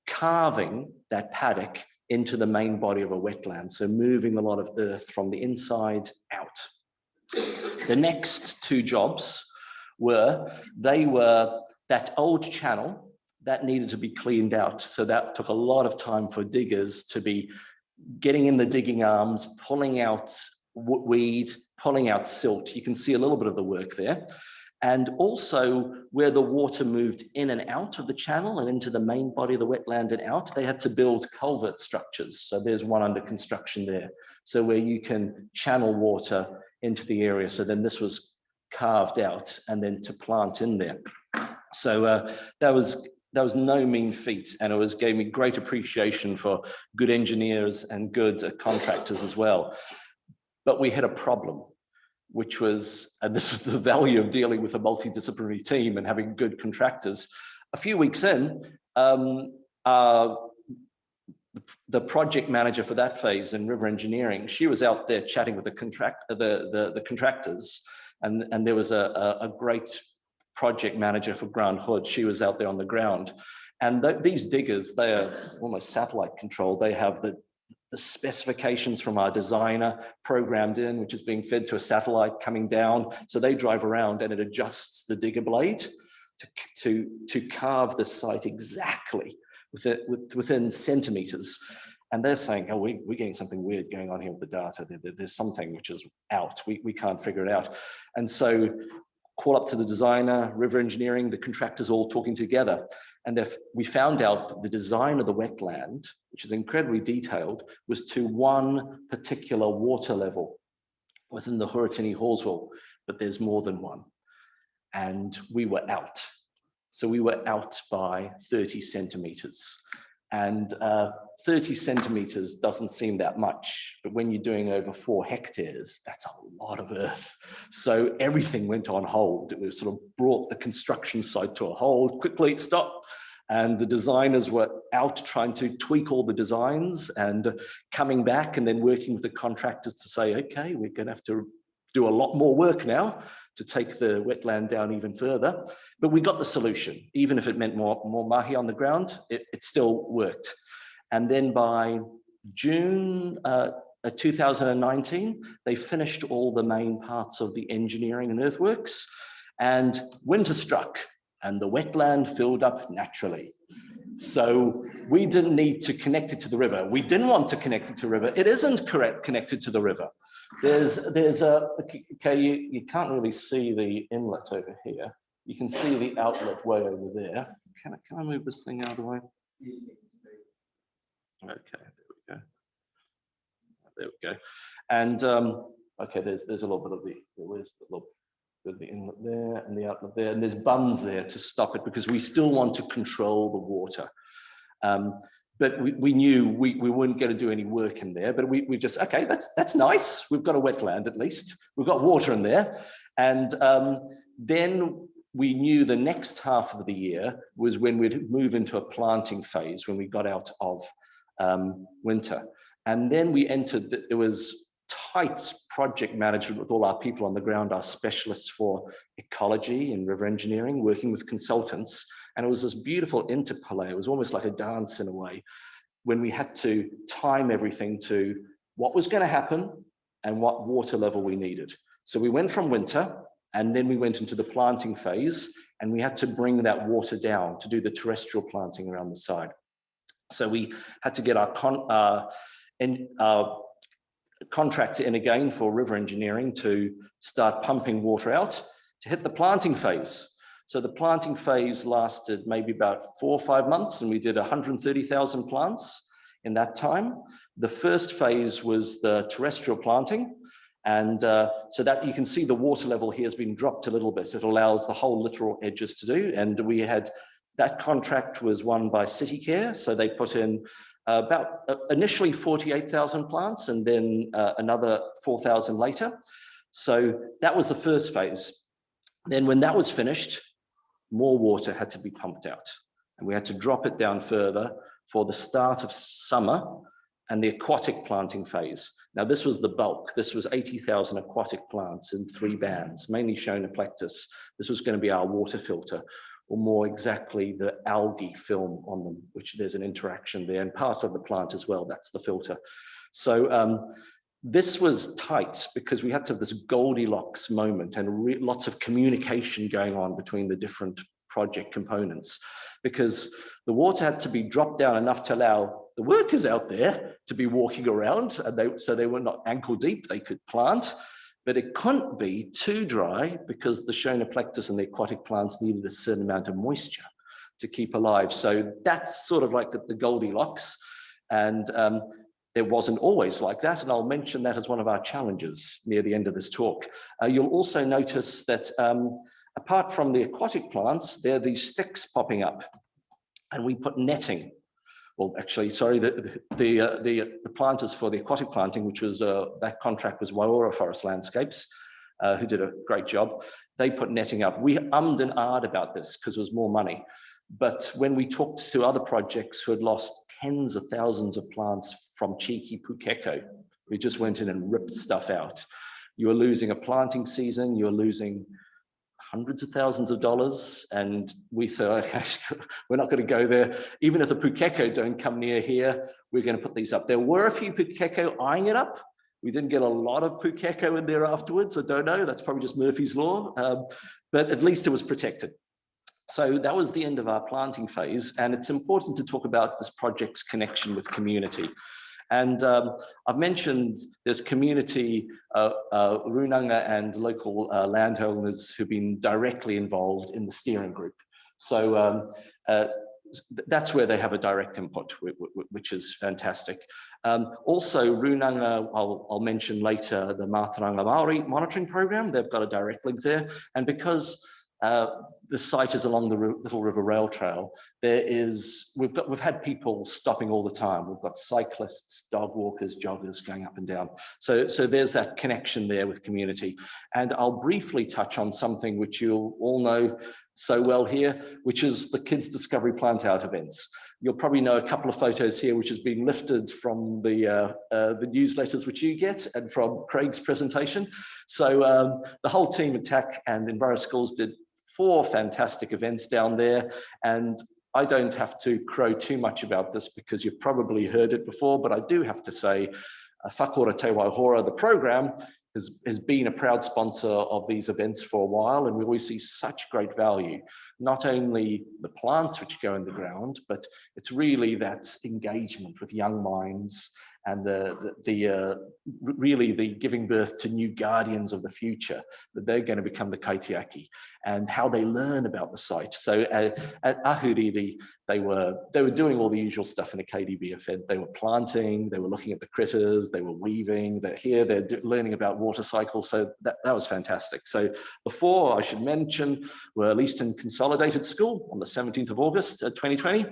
carving that paddock into the main body of a wetland. So moving a lot of earth from the inside out. The next 2 jobs were that old channel that needed to be cleaned out. So that took a lot of time for diggers to be getting in the digging arms, pulling out weed, pulling out silt. You can see a little bit of the work there. And also where the water moved in and out of the channel and into the main body of the wetland and out, they had to build culvert structures. So there's one under construction there. So where you can channel water into the area. So then this was carved out and then to plant in there. So that was no mean feat, and it gave me great appreciation for good engineers and good contractors as well. But we had a problem. which was, and this was the value of dealing with a multidisciplinary team and having good contractors. A few weeks in, the project manager for that phase in river engineering, she was out there chatting with the contractors, and there was a great project manager for Grand Hood. She was out there on the ground, and these diggers, they are almost satellite controlled. They have the specifications from our designer programmed in, which is being fed to a satellite coming down. So they drive around and it adjusts the digger blade to carve the site exactly within centimeters. And they're saying, oh, we're getting something weird going on here with the data. There's something which is out. We can't figure it out. And so call up to the designer, river engineering, the contractors all talking together. And we found out that the design of the wetland, which is incredibly detailed, was to one particular water level within the Huratini-Hawesville, but there's more than one. And we were out. So we were out by 30 centimeters. And 30 centimeters doesn't seem that much, but when you're doing over 4 hectares, that's a lot of earth. So everything went on hold. It was sort of brought the construction site to a hold, quickly, stop. And the designers were out trying to tweak all the designs and coming back and then working with the contractors to say, okay, we're gonna have to do a lot more work now to take the wetland down even further. But we got the solution. Even if it meant more mahi on the ground, it still worked. And then by June 2019, they finished all the main parts of the engineering and earthworks, and winter struck and the wetland filled up naturally. So we didn't need to connect it to the river. We didn't want to connect it to the river. It isn't connected to the river. There's a, okay, you can't really see the inlet over here. You can see the outlet way over there. Can I move this thing out of the way? Okay, there we go. There we go. And okay, there's a little bit of where's the little bit of the inlet there and the outlet there, and there's bunds there to stop it because we still want to control the water. But we knew we weren't going to do any work in there, but we just, okay, that's nice. We've got a wetland at least. We've got water in there. And then we knew the next half of the year was when we'd move into a planting phase when we got out of winter. And then we entered, it was tight project management with all our people on the ground, our specialists for ecology and river engineering, working with consultants. And it was this beautiful interplay. It was almost like a dance in a way, when we had to time everything to what was going to happen and what water level we needed. So we went from winter and then we went into the planting phase, and we had to bring that water down to do the terrestrial planting around the side. So we had to get our contractor in again for river engineering to start pumping water out to hit the planting phase. So the planting phase lasted maybe about 4 or 5 months, and we did 130,000 plants in that time. The first phase was the terrestrial planting. And so that you can see the water level here has been dropped a little bit. It allows the whole littoral edges to do. And we had, that contract was won by City Care. So they put in about initially 48,000 plants and then another 4,000 later. So that was the first phase. Then when that was finished, more water had to be pumped out. And we had to drop it down further for the start of summer and the aquatic planting phase. Now this was the bulk. This was 80,000 aquatic plants in 3 bands, mainly Schonoplectus. This was going to be our water filter, or more exactly the algae film on them, which there's an interaction there, and part of the plant as well, that's the filter. So this was tight because we had to have this Goldilocks moment and lots of communication going on between the different project components, because the water had to be dropped down enough to allow the workers out there to be walking around, and so they were not ankle deep, they could plant, but it couldn't be too dry because the Schonoplectus and the aquatic plants needed a certain amount of moisture to keep alive. So that's sort of like the Goldilocks, and it wasn't always like that, and I'll mention that as one of our challenges near the end of this talk. You'll also notice that apart from the aquatic plants, there are these sticks popping up, and we put netting. Well, actually, sorry, the planters for the aquatic planting, which was that contract was Whakaora Forest Landscapes. who did a great job. They put netting up. We ummed and ahed about this because it was more money. But when we talked to other projects who had lost tens of thousands of plants from cheeky pukeko, we just went in and ripped stuff out. You were losing a planting season, you were losing hundreds of thousands of dollars, and we thought, okay, we're not going to go there. Even if the pukeko don't come near here, we're going to put these up. There were a few pukeko eyeing it up. We didn't get a lot of pukeko in there afterwards. I don't know. That's probably just Murphy's Law, but at least it was protected. So that was the end of our planting phase, and it's important to talk about this project's connection with community. And I've mentioned there's community, runanga and local landowners who've been directly involved in the steering group. So that's where they have a direct input, which is fantastic. Also, runanga, I'll mention later, the Mātauranga Māori monitoring program, they've got a direct link there. And because the site is along the Little River Rail Trail, we've had people stopping all the time. We've got cyclists, dog walkers, joggers going up and down. So there's that connection there with community. And I'll briefly touch on something which you'll all know so well here, which is the Kids Discovery Plant Out events. You'll probably know a couple of photos here, which has been lifted from the newsletters which you get and from Craig's presentation. So the whole team at TAC and Enviro Schools did 4 fantastic events down there. And I don't have to crow too much about this because you've probably heard it before, but I do have to say, Whakaora Te Waihora, the program, has been a proud sponsor of these events for a while, and we always see such great value. Not only the plants which go in the ground, but it's really that engagement with young minds and really the giving birth to new guardians of the future, that they're going to become the kaitiaki, and how they learn about the site. So at Ahuriri, they were doing all the usual stuff in a KDB event. They were planting, they were looking at the critters, they were weaving. They're learning about water cycles. So that was fantastic. So before, I should mention, were Leaston Consolidated School on the 17th of August 2020,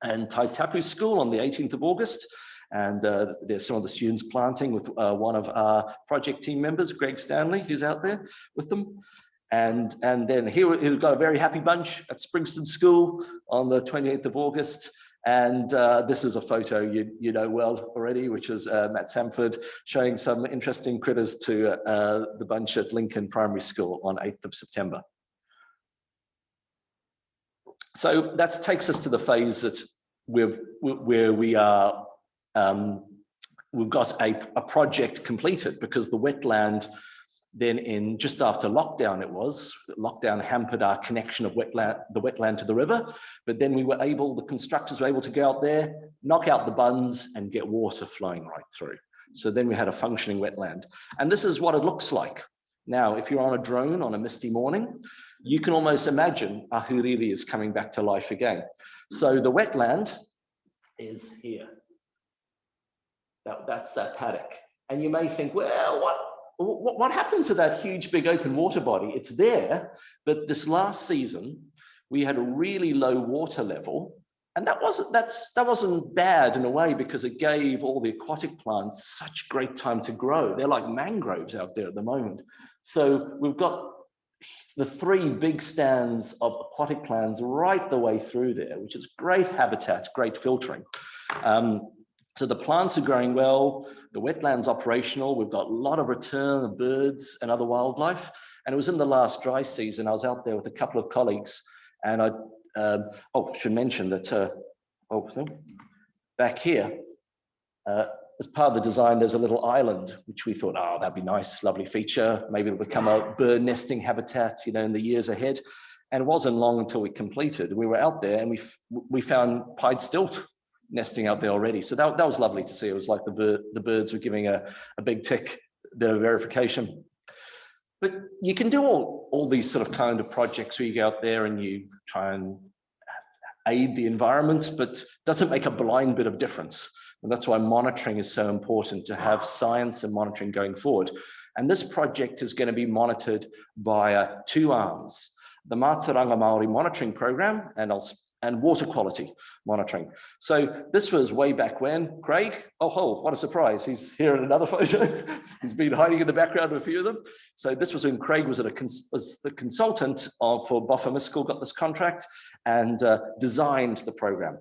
and Tai Tapu School on the 18th of August. And there's some of the students planting with one of our project team members, Greg Stanley, who's out there with them. And then here we've got a very happy bunch at Springston School on the 28th of August. And this is a photo you know well already, which is Matt Samford showing some interesting critters to the bunch at Lincoln Primary School on 8th of September. So that takes us to the phase that where we are. We've got a project completed, because the wetland then just after lockdown, lockdown hampered our connection of the wetland to the river, but then the constructors were able to go out there, knock out the bunds and get water flowing right through. So then we had a functioning wetland. And this is what it looks like. Now, if you're on a drone on a misty morning, you can almost imagine Ahuriri is coming back to life again. So the wetland is here. That's that paddock. And you may think, well, what happened to that huge, big open water body? It's there, but this last season, we had a really low water level. And that wasn't bad in a way, because it gave all the aquatic plants such great time to grow. They're like mangroves out there at the moment. So we've got the 3 big stands of aquatic plants right the way through there, which is great habitat, great filtering. So the plants are growing well, the wetland's operational, we've got a lot of return of birds and other wildlife. And it was in the last dry season, I was out there with a couple of colleagues, and I should mention that, back here, as part of the design, there's a little island, which we thought, oh, that'd be nice, lovely feature. Maybe it'll become a bird nesting habitat, in the years ahead. And it wasn't long until we completed. We were out there and we found pied stilt nesting out there already. So that was lovely to see. It was like the birds were giving a big tick, bit of verification. But you can do all these sort of kind of projects where you go out there and you try and aid the environment, but doesn't make a blind bit of difference. And that's why monitoring is so important, to have science and monitoring going forward. And this project is going to be monitored via 2 arms. The Mātauranga Māori monitoring program, and I'll and water quality monitoring. So this was way back when. Craig, oh, what a surprise. He's here in another photo. He's been hiding in the background of a few of them. So this was when Craig was the consultant for Boffa-Miskel, got this contract and designed the program.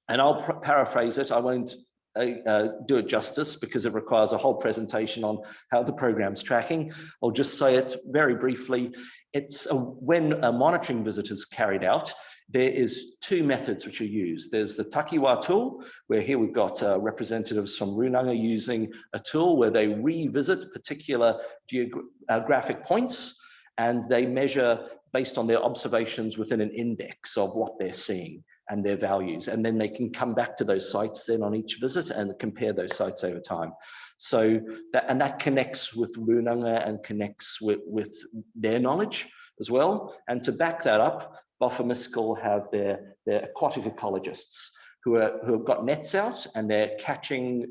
And I'll paraphrase it. I won't do it justice because it requires a whole presentation on how the program's tracking. I'll just say it very briefly. It's when a monitoring visit is carried out, there is two methods which are used. There's the Takiwa tool, where here we've got representatives from Runanga using a tool where they revisit particular geographic points and they measure based on their observations within an index of what they're seeing and their values. And then they can come back to those sites then on each visit and compare those sites over time. So that connects with Runanga and connects with their knowledge as well. And to back that up, Boffa-Miskel have their aquatic ecologists who have got nets out and they're catching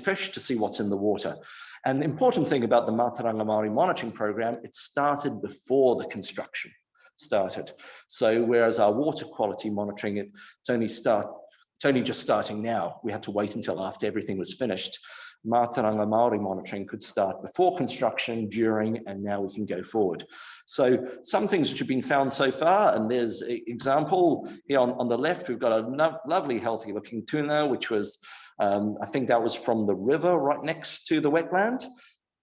fish to see what's in the water. And the important thing about the Mātauranga Māori monitoring program, it started before the construction started. So whereas our water quality monitoring, it's only just starting now. We had to wait until after everything was finished. Mātauranga Māori monitoring could start before construction, during, and now we can go forward. So some things which have been found so far, and there's an example here on the left, we've got a lovely healthy looking tuna, which was, I think that was from the river right next to the wetland.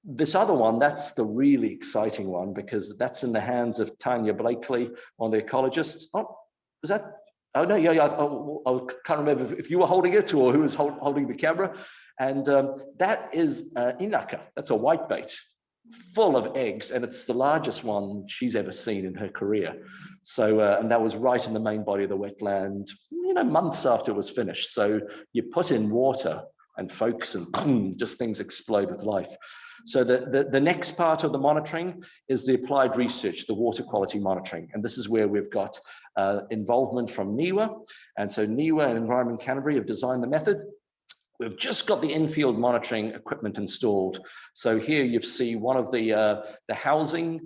This other one, that's the really exciting one because that's in the hands of Tanya Blakely, one of the ecologists. Oh, was that? Oh no, yeah. I can't remember if you were holding it or who was holding the camera. And that is inaka. That's a whitebait, full of eggs, and it's the largest one she's ever seen in her career. So, and that was right in the main body of the wetland, months after it was finished. So you put in water and folks and boom, just things explode with life. So the next part of the monitoring is the applied research, the water quality monitoring. And this is where we've got involvement from NIWA. And so NIWA and Environment Canterbury have designed the method. We've just got the in-field monitoring equipment installed. So here you see one of the housing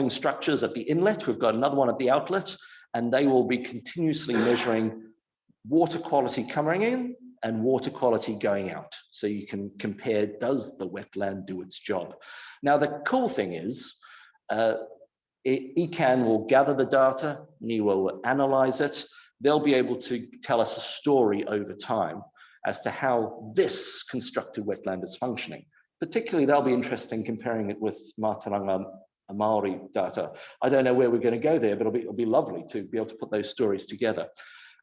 structures at the inlet. We've got another one at the outlet, and they will be continuously measuring water quality coming in and water quality going out. So you can compare, does the wetland do its job? Now, the cool thing is, ECAN will gather the data, NIWA will analyze it. They'll be able to tell us a story over time as to how this constructed wetland is functioning. Particularly, they'll be interested in comparing it with Mātauranga Māori data. I don't know where we're going to go there, but it'll be lovely to be able to put those stories together.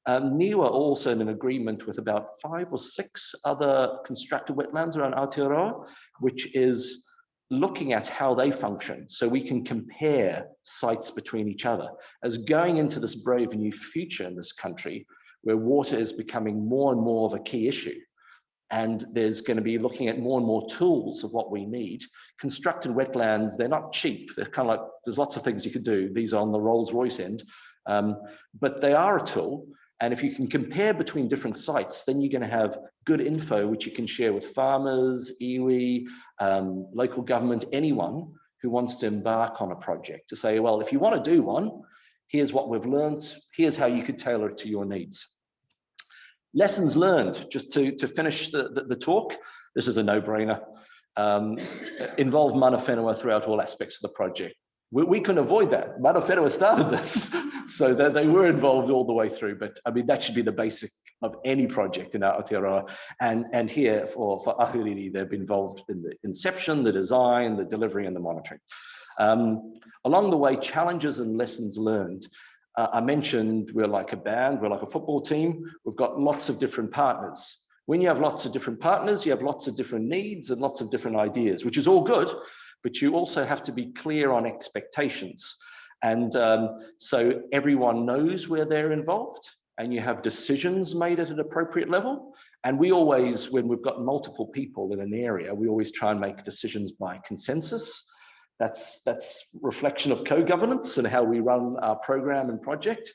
NIWA also in an agreement with about 5 or 6 other constructed wetlands around Aotearoa, which is looking at how they function so we can compare sites between each other. As going into this brave new future in this country, where water is becoming more and more of a key issue, and there's going to be looking at more and more tools of what we need. Constructed wetlands, they're not cheap. They're kind of like, there's lots of things you could do. These are on the Rolls-Royce end, but they are a tool. And if you can compare between different sites, then you're going to have good info, which you can share with farmers, iwi, local government, anyone who wants to embark on a project to say, well, if you want to do one, here's what we've learned. Here's how you could tailor it to your needs. Lessons learned, just to finish the talk. This is a no-brainer. Involve mana whenua throughout all aspects of the project. We couldn't avoid that. Mana whenua started this, so that they were involved all the way through. But I mean, that should be the basic of any project in Aotearoa. And here for Ahuriri, they've been involved in the inception, the design, the delivery, and the monitoring. Along the way, challenges and lessons learned. I mentioned we're like a band, we're like a football team. We've got lots of different partners. When you have lots of different partners, you have lots of different needs and lots of different ideas, which is all good, but you also have to be clear on expectations. And so everyone knows where they're involved and you have decisions made at an appropriate level. And we always, when we've got multiple people in an area, we always try and make decisions by consensus. That's reflection of co-governance and how we run our program and project.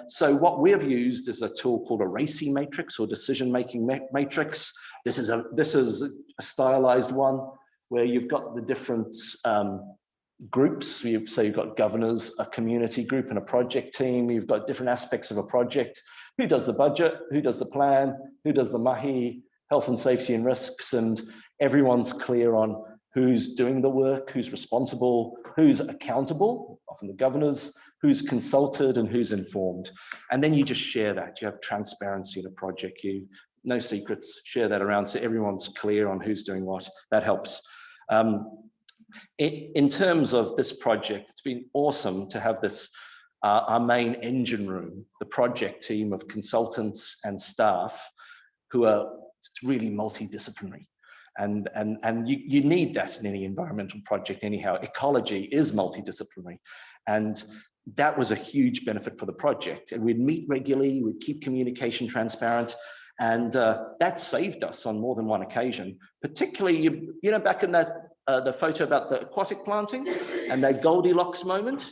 So what we've used is a tool called a RACI matrix or decision-making matrix. This is a stylized one where you've got the different groups. So you've got governors, a community group and a project team. You've got different aspects of a project. Who does the budget? Who does the plan? Who does the mahi, health and safety and risks? And everyone's clear on who's doing the work, who's responsible, who's accountable, often the governors, who's consulted and who's informed. And then you just share that. You have transparency in a project. No secrets, share that around so everyone's clear on who's doing what. That helps. In terms of this project, it's been awesome to have this, our main engine room, the project team of consultants and staff who are really multidisciplinary. And you need that in any environmental project anyhow. Ecology is multidisciplinary. And that was a huge benefit for the project. And we'd meet regularly, we'd keep communication transparent. And that saved us on more than one occasion, particularly, you know, back in that, the photo about the aquatic planting and that Goldilocks moment.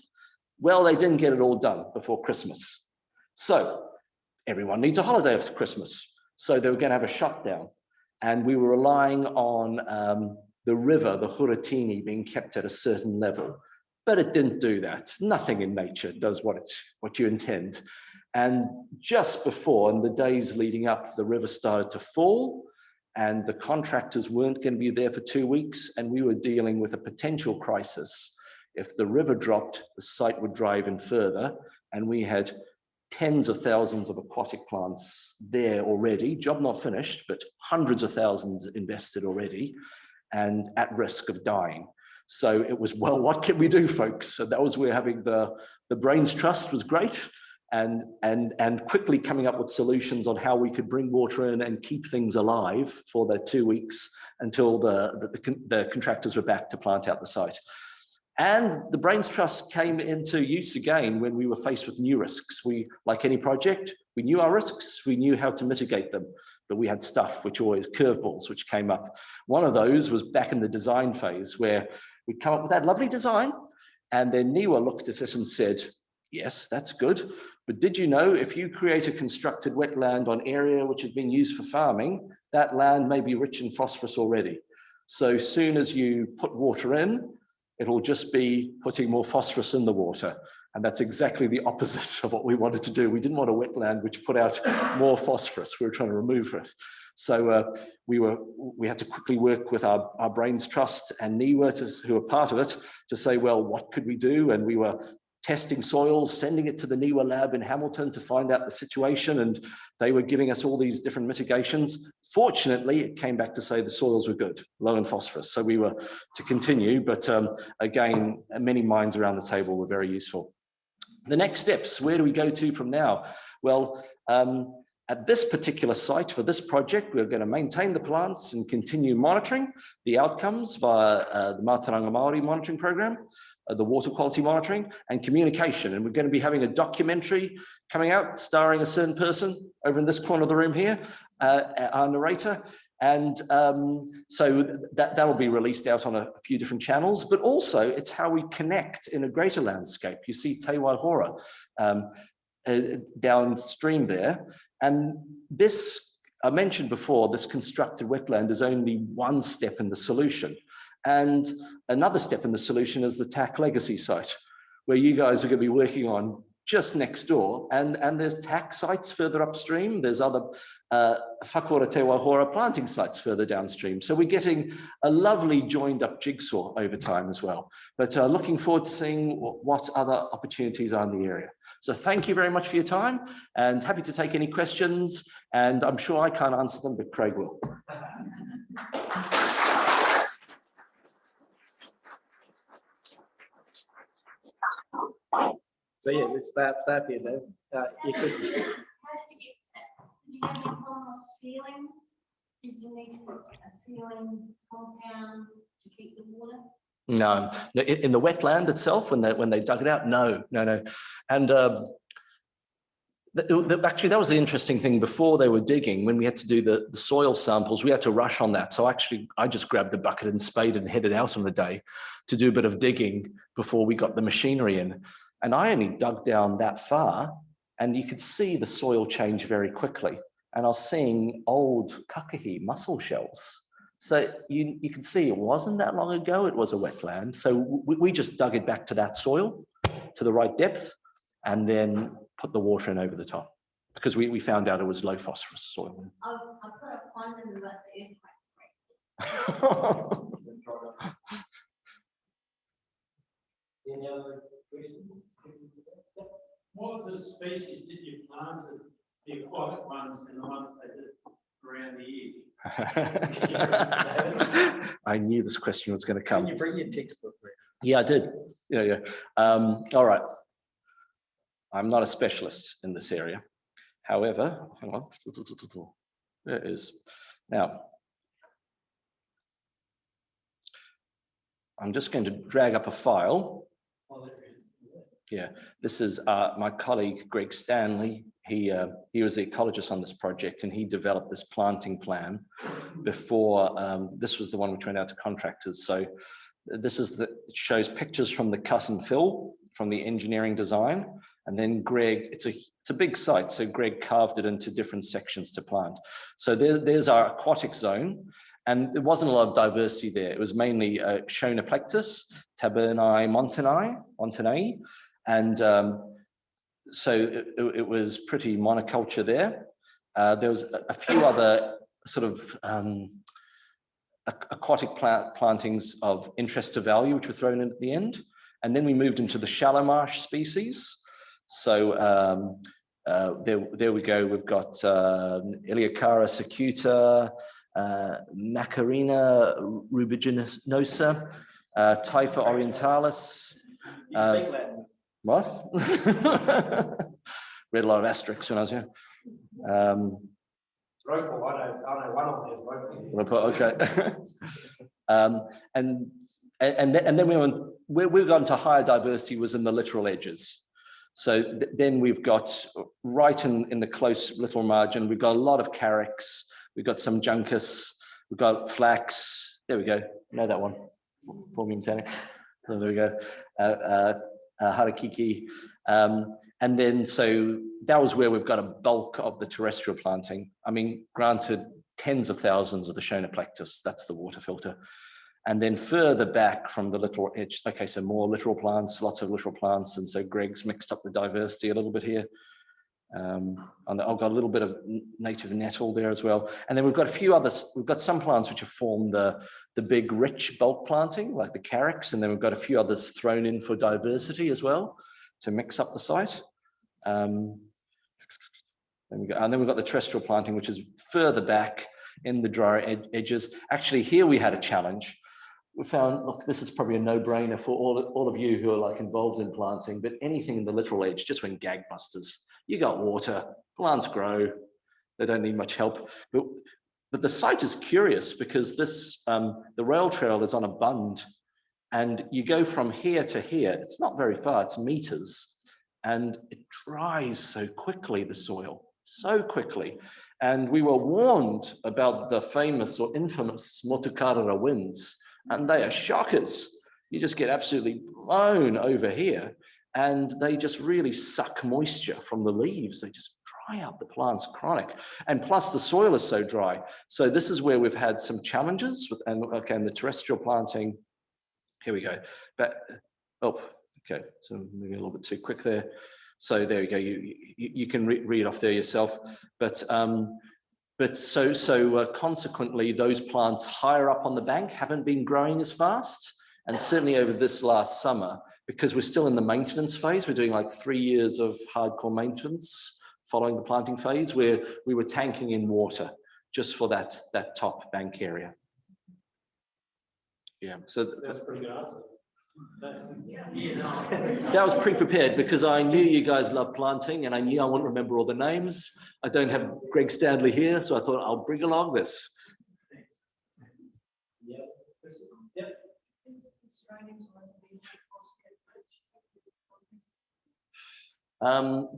Well, they didn't get it all done before Christmas. So everyone needs a holiday after Christmas. So they were going to have a shutdown. And we were relying on the river, the Huratini, being kept at a certain level. But it didn't do that. Nothing in nature does what you intend. And just before, in the days leading up, the river started to fall and the contractors weren't going to be there for 2 weeks. And we were dealing with a potential crisis. If the river dropped, the site would dry even further. And we had tens of thousands of aquatic plants there already, job not finished, but hundreds of thousands invested already and at risk of dying. So it was, well, what can we do, folks? So that was where having the brains trust was great. And quickly coming up with solutions on how we could bring water in and keep things alive for the 2 weeks until the contractors were back to plant out the site. And the Brains Trust came into use again when we were faced with new risks. We, like any project, we knew our risks, we knew how to mitigate them, but we had stuff which always curveballs which came up. One of those was back in the design phase where we'd come up with that lovely design and then NIWA looked at it and said, yes, that's good. But did you know if you create a constructed wetland on area which had been used for farming, that land may be rich in phosphorus already. So soon as you put water in, it'll just be putting more phosphorus in the water. And that's exactly the opposite of what we wanted to do. We didn't want a wetland which put out more phosphorus. We were trying to remove it. So we had to quickly work with our Brains Trust and NIWA, who were part of it, to say, well, what could we do? And we were testing soils, sending it to the NIWA lab in Hamilton to find out the situation. And they were giving us all these different mitigations. Fortunately, it came back to say the soils were good, low in phosphorus. So we were to continue, but again, many minds around the table were very useful. The next steps, where do we go to from now? Well, at this particular site for this project, we're going to maintain the plants and continue monitoring the outcomes via the Mātauranga Māori monitoring program, the water quality monitoring and communication. And we're going to be having a documentary coming out starring a certain person over in this corner of the room here, our narrator. And so that'll be released out on a few different channels, but also it's how we connect in a greater landscape. You see Te Waihora downstream there. And this, I mentioned before, this constructed wetland is only one step in the solution. And another step in the solution is the TAC Legacy Site, where you guys are going to be working on just next door. And there's TAC sites further upstream. There's other Whakaora Te Waihora planting sites further downstream. So we're getting a lovely joined up jigsaw over time as well. But looking forward to seeing what other opportunities are in the area. So thank you very much for your time and happy to take any questions. And I'm sure I can't answer them, but Craig will. So yeah, let's start here, Dave. You could. Did you have a ceiling? Did you need a ceiling compound to keep the water? No, in the wetland itself, when they dug it out, no. And actually, that was the interesting thing. Before they were digging, when we had to do the soil samples, we had to rush on that. So actually, I just grabbed the bucket and spade and headed out on the day to do a bit of digging before we got the machinery in. And I only dug down that far, and you could see the soil change very quickly. And I was seeing old kakahi mussel shells So you can see it wasn't that long ago, it was a wetland. So we just dug it back to that soil, to the right depth, and then put the water in over the top, because we found out it was low phosphorus soil. I'll put a pond in the earthquake. Any other questions? What of the species that you planted, the aquatic ones and the ones that did around the edge? I knew this question was going to come. Can you bring your textbook? Yeah, I did. Yeah. All right. I'm not a specialist in this area. However, hang on. There it is. Now, I'm just going to drag up a file. Yeah, this is my colleague, Greg Stanley. He was the ecologist on this project, and he developed this planting plan before, this was the one which went out to contractors. So this is it shows pictures from the cut and fill, from the engineering design. And then Greg, it's a big site, so Greg carved it into different sections to plant. So there's our aquatic zone, and there wasn't a lot of diversity there. It was mainly Schonoplectus, Tabernae Montanae, and so it was pretty monoculture there. There was a few other sort of aquatic plantings of interest to value, which were thrown in at the end. And then we moved into the shallow marsh species. So there we go. We've got Iliacara circuita, Macarena rubiginosa, Typha orientalis. You speak Latin. What? Read a lot of asterisks when I was here. Roper, I know one of them is Roper. Okay. And then we got into higher diversity was in the littoral edges. So then we've got right in the close littoral margin, we've got a lot of carricks, we've got some juncus, we've got flax. There we go. Know that one. Formium tannic. So there we go. Harakiki. And then so that was where we've got a bulk of the terrestrial planting. I mean, granted, tens of thousands of the Schonoplectus, that's the water filter. And then further back from the littoral edge, okay, so more littoral plants, lots of littoral plants. And so Greg's mixed up the diversity a little bit here. And I've got a little bit of native nettle there as well. And then we've got a few others. We've got some plants which have formed the big rich bulk planting, like the carricks. And then we've got a few others thrown in for diversity as well to mix up the site. And then we've got the terrestrial planting, which is further back in the drier edges. Actually, here we had a challenge. We found, look, this is probably a no-brainer for all of you who are like involved in planting, but anything in the littoral edge just went gangbusters. You got water, plants grow, they don't need much help. But the site is curious because this, the rail trail is on a bund, and you go from here to here. It's not very far, it's meters, and it dries so quickly, the soil, so quickly. And we were warned about the famous or infamous Motukarara winds, and they are shockers. You just get absolutely blown over here, and they just really suck moisture from the leaves. They just dry out the plants, chronic. And plus the soil is so dry. So this is where we've had some challenges with, and the terrestrial planting. Here we go. But, oh, okay, so maybe a little bit too quick there. So there you go. You can read off there yourself. But consequently, those plants higher up on the bank haven't been growing as fast. And certainly over this last summer, because we're still in the maintenance phase, we're doing like 3 years of hardcore maintenance following the planting phase, where we were tanking in water just for that top bank area. Yeah, so That's a pretty good answer. that was pre-prepared because I knew you guys love planting and I knew I wouldn't remember all the names. I don't have Greg Stanley here, so I thought I'll bring along this.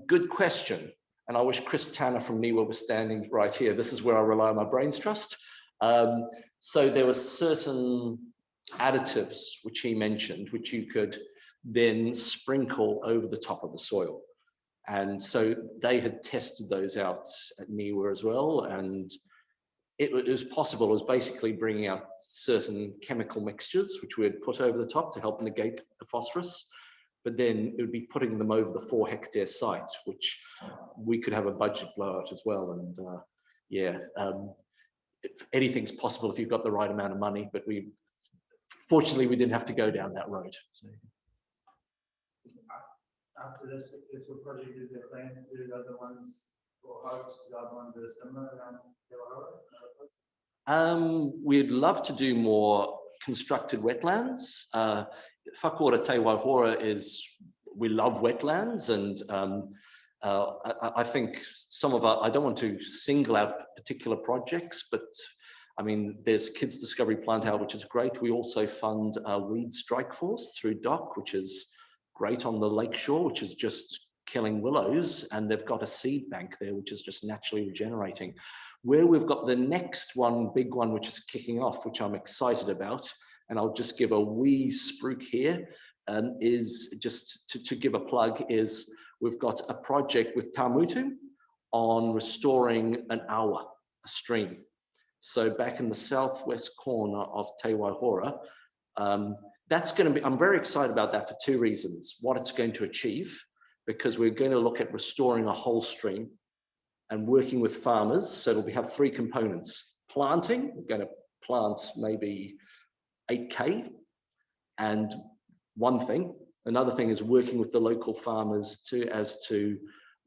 Good question. And I wish Chris Tanner from NIWA was standing right here. This is where I rely on my brain's trust. So there were certain additives which he mentioned, which you could then sprinkle over the top of the soil. And so they had tested those out at NIWA as well. And it was possible. It was basically bringing out certain chemical mixtures, which we had put over the top to help negate the phosphorus. But then it would be putting them over the 4-hectare site, which we could have a budget blowout as well. And anything's possible if you've got the right amount of money. But fortunately, we didn't have to go down that road. So. After this successful project, is there plans to do other ones or hopes to do other ones that are similar around Ahuriri? We'd love to do more constructed wetlands. Whakaora Te Waihora we love wetlands, and I think some of I don't want to single out particular projects, but I mean, there's Kids Discovery Plant Out, which is great. We also fund Weed Strike Force through DOC, which is great on the lakeshore, which is just killing willows, and they've got a seed bank there, which is just naturally regenerating. Where we've got the next one, big one, which is kicking off, which I'm excited about, and I'll just give a wee spruik here, is just to give a plug, is we've got a project with Tamutu on restoring an awa, a stream. So back in the southwest corner of Te Waihora, that's going to be, I'm very excited about that for 2 reasons. What it's going to achieve, because we're going to look at restoring a whole stream and working with farmers. So it'll have 3 components. Planting, we're going to plant maybe 8K, and one thing. Another thing is working with the local farmers as to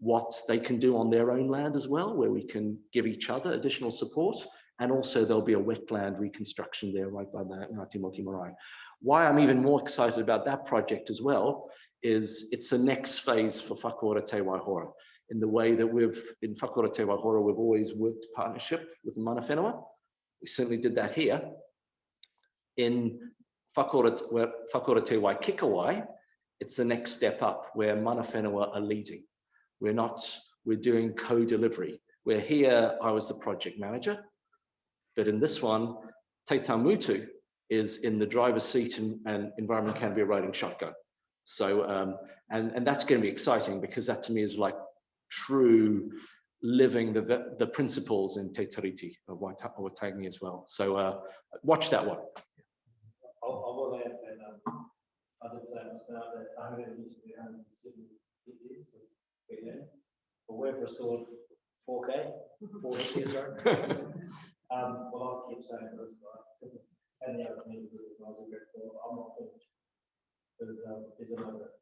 what they can do on their own land as well, where we can give each other additional support. And also there'll be a wetland reconstruction there right by the Ngāti Moki Marae. Why I'm even more excited about that project as well is it's the next phase for Whakaora Te Waihora, in the way that in Whakaora Te Waihora, we've always worked partnership with the mana whenua. We certainly did that here. In Whakaora Te Waikikawai, it's the next step up where mana whenua are leading. We're doing co-delivery. Where here, I was the project manager, but in this one, Te Tamutu is in the driver's seat and Environment Canterbury riding shotgun. So, and that's going to be exciting, because that to me is like true living the principles in Te Tiriti of Waitangi as well. So watch that one. I will add that I did say at the start that Ahuriri used to be 170 years, but we've restored 4K, 4 hectares, sorry. Well, I keep saying this, and the other thing I was a bit I'm not finished. There's another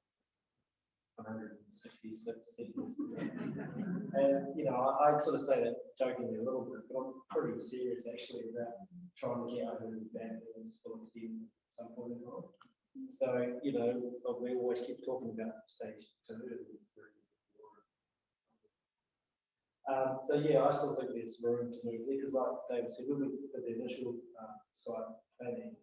166 hectares. And I sort of say that jokingly a little bit, but I'm pretty serious actually about trying to get Ahuriri back to its full extent at some point in time. So, we always keep talking about stage 2 and 3. So yeah, I still think there's room to move there, because like David said, when we did the initial site planning,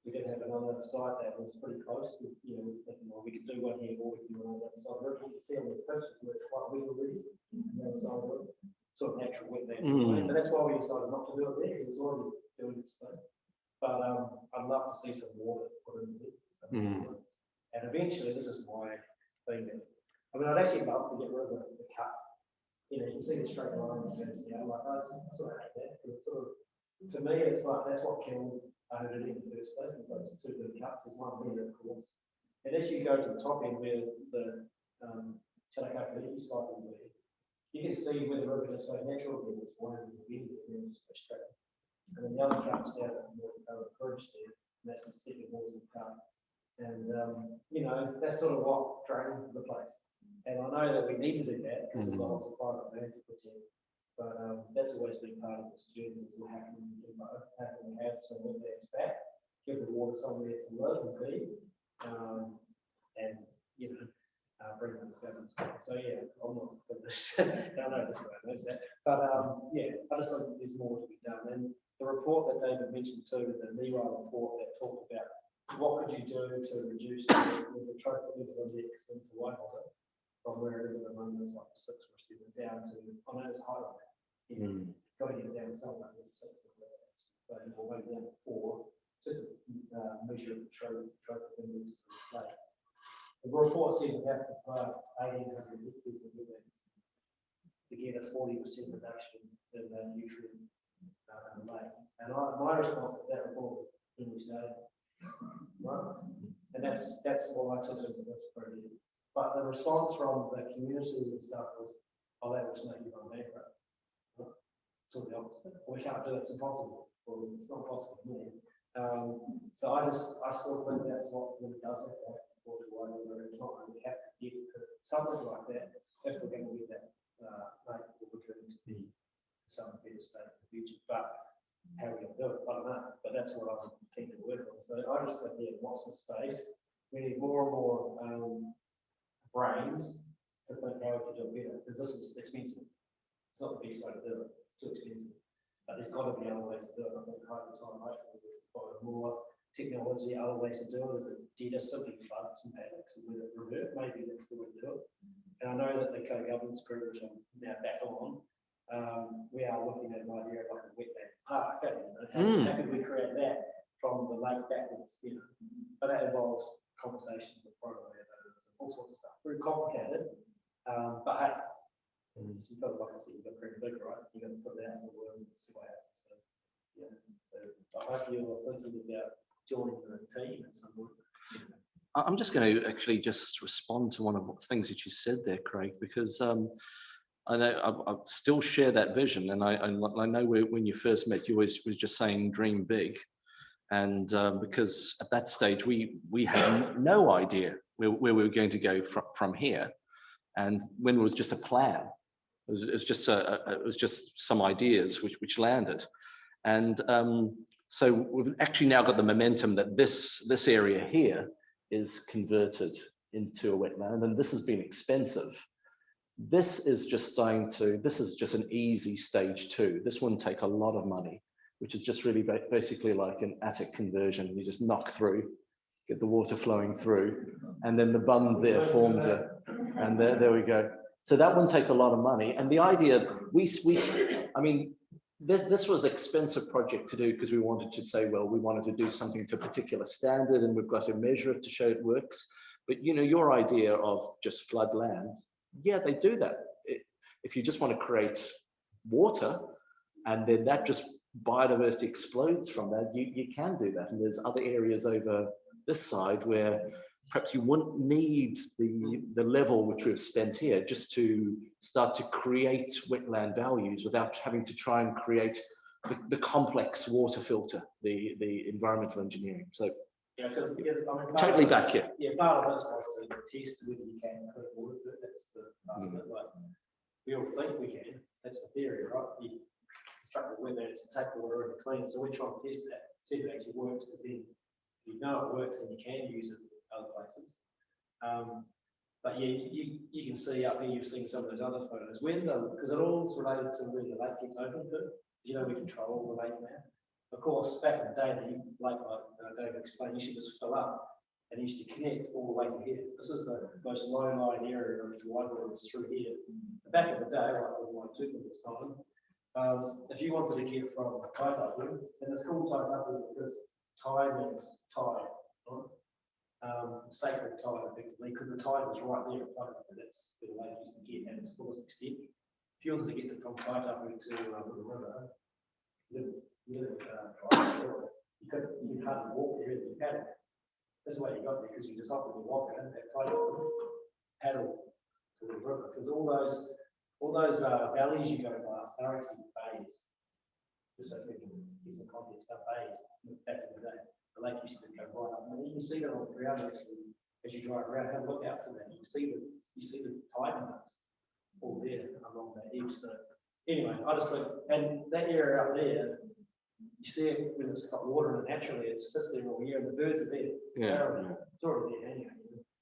we did have another site that was pretty close. We could do one here, or we could do one on that side. You can see on the pictures where it's quite wet already, on the other side of it, sort of natural wetland. But that's why we decided not to do it there, because it's already doing its thing. But I'd love to see some water put in there. And eventually, this is my thing. I'd actually love to get rid of the cut. You can see the straight line that goes down. Like, I sort of hate that. It's sort of, to me, it's like that's what killed Ahuriri in the first place. It's those 2 big cuts. There's one there, of course. And as you go to the top end where the Ara Kākāriki site will be, you can see where the river just goes naturally. It's one of the bend and then just go straight. And then the other cut's down at the bridge there, and that's the second northern cut. And that's sort of what drained the place. And I know that we need to do that because there's lots of private land to protect. But that's always been part of this journey, is how can we do both? How can we have some wetlands back, give the water somewhere to live and be, and bring them to families. So yeah, I'm not finished. No, that's right, that's that. But yeah, I just think there's more to be done. And the report that David mentioned too, the NIWA report that talked about what could you do to reduce the trophic level index into Waihora, from where it is at the moment, it's like 6 or 7 down to, I know it's higher than that. Got to get it down somewhere with 6 is that, but maybe down to 4, just a measure of the trophic index to reflect. The report said we have to plant 1,800 hectares of wetlands to get a 40% reduction in nutrient in the lake. And my response to that report was, when we started, right? And that's what I took into this project. But the response from the community and stuff was, oh, that will make you run bankrupt. It's all the opposite. We can't do it, it's impossible. Well, it's not possible for me. So I still think that's what really does it. Where it's not really have to get to something like that if we're going to get that we're going to be some better state in the future. But how are we going to do it? I don't know. But that's what I'm keen to work on. So I just think, yeah, watch the space. We need more and more brains to think how we can do it better, because this is expensive. It's not the best way to do it. It's too expensive. But there's got to be other ways to do it. I think more technology, other ways to do it is do you just simply flood some paddocks and let it revert? Maybe that's the way to do it. And I know that the co-governance group, which I'm now back on, we are looking at an idea of like a wetland park. How could we create that from the lake backwards? You know? But that involves conversations with private landowners and all sorts of stuff. Very complicated, but hey, you've got to, like I said, you've got to bring it big, right? You've got to put it out in the world and see what happens. So, yeah. So I hope you're thinking about joining the team at some point. I'm just going to actually just respond to one of the things that you said there, Craig, because I know I still share that vision, and I know when you first met, you was just saying dream big, and because at that stage we had no idea where we were going to go from here, and when it was just a plan, it was just some ideas which landed, and so we've actually now got the momentum that this area here is converted into a wetland, and this has been expensive. This is just an easy stage 2. This wouldn't take a lot of money, which is just really basically like an attic conversion. You just knock through, get the water flowing through, and then the bund there forms it, and there we go. So that wouldn't take a lot of money. And the idea, I mean, this was an expensive project to do because we wanted to say, well, we wanted to do something to a particular standard and we've got to measure it to show it works. But you know, your idea of just flood land, yeah, they do that. If you just want to create water and then that just biodiversity explodes from that, you can do that. And there's other areas over this side where perhaps you wouldn't need the level which we've spent here just to start to create wetland values without having to try and create the complex water filter, the environmental engineering. So yeah, because I mean, totally back here. Yeah, part of this was to test whether you can create water. That's the part of it. Like, we all think we can. That's the theory, right? You construct the wetlands to take water and clean it. So we're trying to test that, see if it actually works. Because then, if you know it works, then you can use it other places. But yeah, you can see up here, you've seen some of those other photos, because it all's related to where the lake gets open to. You know, we control the lake now. Of course, back in the day, the lake, like David explained, you should just fill up and you used to connect all the way to here. This is the most low-lying area of the water is through here. Back in the day, like with my two this time, if you wanted to get from Tai Tapu, and it's called Tai Tapu because Tai means tide, right? Sacred tide, effectively, because the tide was right there at Tai Tapu. That's where the lake used to get at its fullest extent. If you wanted to get from Tai Tapu to the river, you could hardly walk there, you paddle. That's the way you got there, because you just hop in the walk and paddle to the river. Because all those valleys you go past are actually bays. Just so we can get some context, they're bays back in the day. The lake used to go right up, and you can see that on the ground actually as you drive around. Have a look out to that. You see the tide marks all there along that edge. So anyway, I just think, and that area up there, you see it when it's got water in it naturally, it sits there all year and the birds are there. Yeah. It's already there anyway,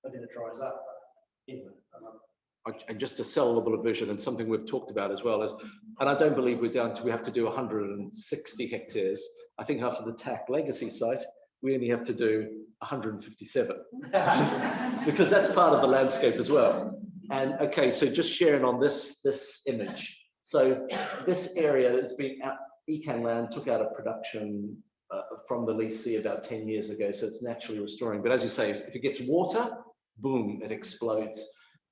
but then it dries up. But anyway, I love it. And just to sell a little bit of vision, and something we've talked about as well is, and I don't believe we have to do 160 hectares. I think after the TAC legacy site, we only have to do 157 because that's part of the landscape as well. And okay, so just sharing on this image. So this area has been Ecan land took out of production from the leasee about 10 years ago, so it's naturally restoring. But as you say, if it gets water, boom, it explodes.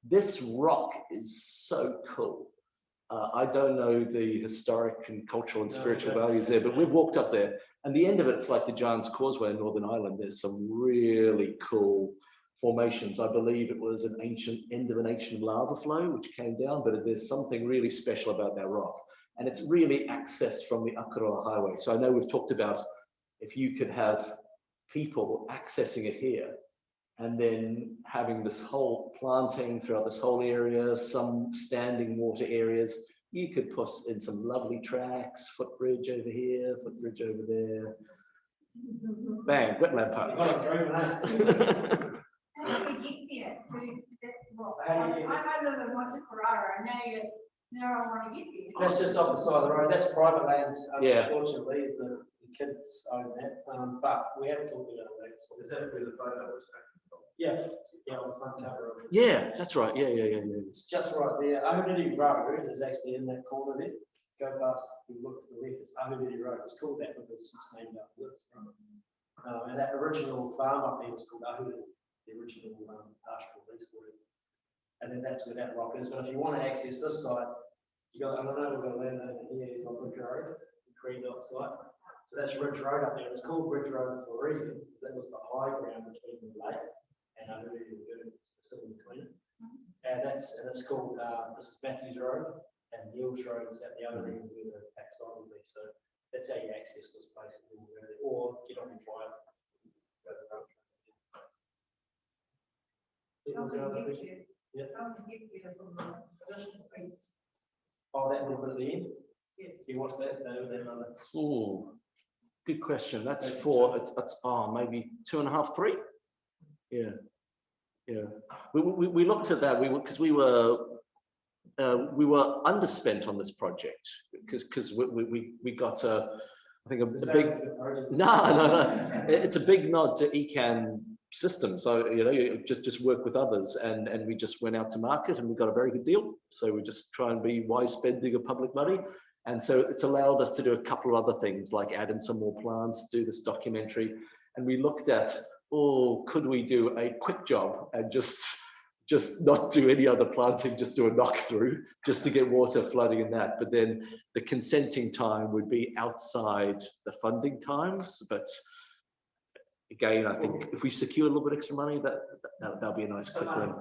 This rock is so cool. I don't know the historic and cultural and spiritual values there, but we've walked up there, and the end of it's like the Giant's Causeway in Northern Ireland. There's some really cool formations. I believe it was an end of an ancient lava flow which came down, but there's something really special about that rock, and it's really accessed from the Ahuriri Highway. So I know we've talked about if you could have people accessing it here, and then having this whole planting throughout this whole area, some standing water areas. You could put in some lovely tracks, footbridge over here, footbridge over there. Bang, wetland park. How do you get here through that rock? How do you get- I live in Motukarara, and now I want to get there. That's just off the side of the road. That's private land. Yeah. Unfortunately, the kids own that. But we haven't talked about that. Is that where the photo was taken from? Yeah, yeah, on the front cover of it. Yeah, that's right. Yeah. It's just right there. Ahuriri Road is actually in that corner there. Go past, you look to the left, it's Ahuriri Road. It's called that because it's named after this. And that original farm up there was called Ahuriri, the original pastoral lease for it. And then that's where that rock is. But if you want to access this site, you got, I don't know, we've got land over here on Ridge Road, the Greendot site. So that's Ridge Road up there. It's called Ridge Road for a reason, because that was the high ground between the lake and Ahuriri Lagoon, still in between it. And it's called, this is Matthews Road, and Niels Road is at the other end where the backside will be. So that's how you access this place, or get on your drive. Go to the road. Yeah. Oh, that little bit at the end? Yes. See, what's that? No, then another. Oh, good question. That's maybe 2.5, 3. Yeah. We looked at that. Because we were underspent on this project because we got I think a big no. It's a big nod to ECAN system. So you just work with others, and we just went out to market and we got a very good deal. So we just try and be wise spending of public money. And so it's allowed us to do a couple of other things, like add in some more plants, do this documentary. And we looked at, could we do a quick job and just not do any other planting, just do a knock through, just to get water flooding in that. But then the consenting time would be outside the funding times. But again, I think if we secure a little bit extra money, that'll be a nice quick win.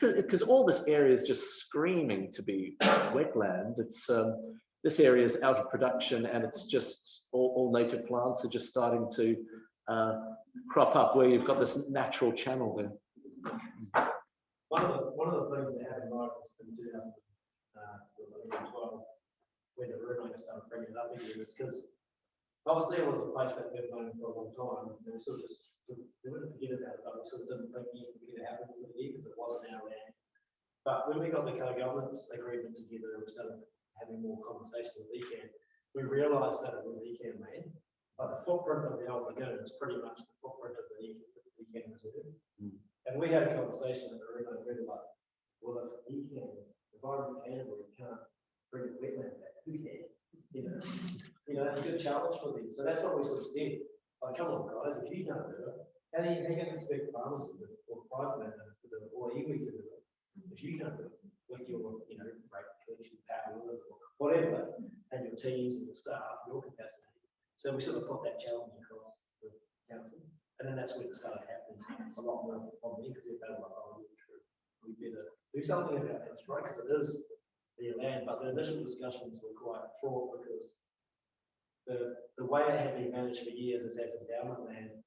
Because all this area is just screaming to be wetland. It's this area is out of production, and it's just all native plants are just starting to crop up where you've got this natural channel there. One of the things they have in mind was in 2012, when the Rurunga started bringing it up again, is because obviously it was a place that we've known for a long time, and we sort of just we wouldn't forget about it, but we sort of didn't think anything would happen with it because it wasn't our land. But when we got the co-governance agreement together and we started having more conversation with ECAN, we realised that it was ECAN land, but the footprint of the old lagoon is pretty much the footprint of the ECAN reserve. And we had a conversation at the room, and we were like, well, if ECAN, Environment Canterbury can't bring the wetland back, who can? That's a good challenge for them. So that's what we sort of said. Like, come on, guys, if you can't do it, how do you expect farmers to do it, or private landowners to do it, or iwi to do it? If you can't do it with your, rate collection powers or whatever, and your teams and your staff, your capacity. So we sort of put that challenge across to the council. And then that's when it started happening a lot more on me, because they're like, we better do something about this, right? Because it is their land, but the initial discussions were quite fraught because the way it had been managed for years is as endowment land,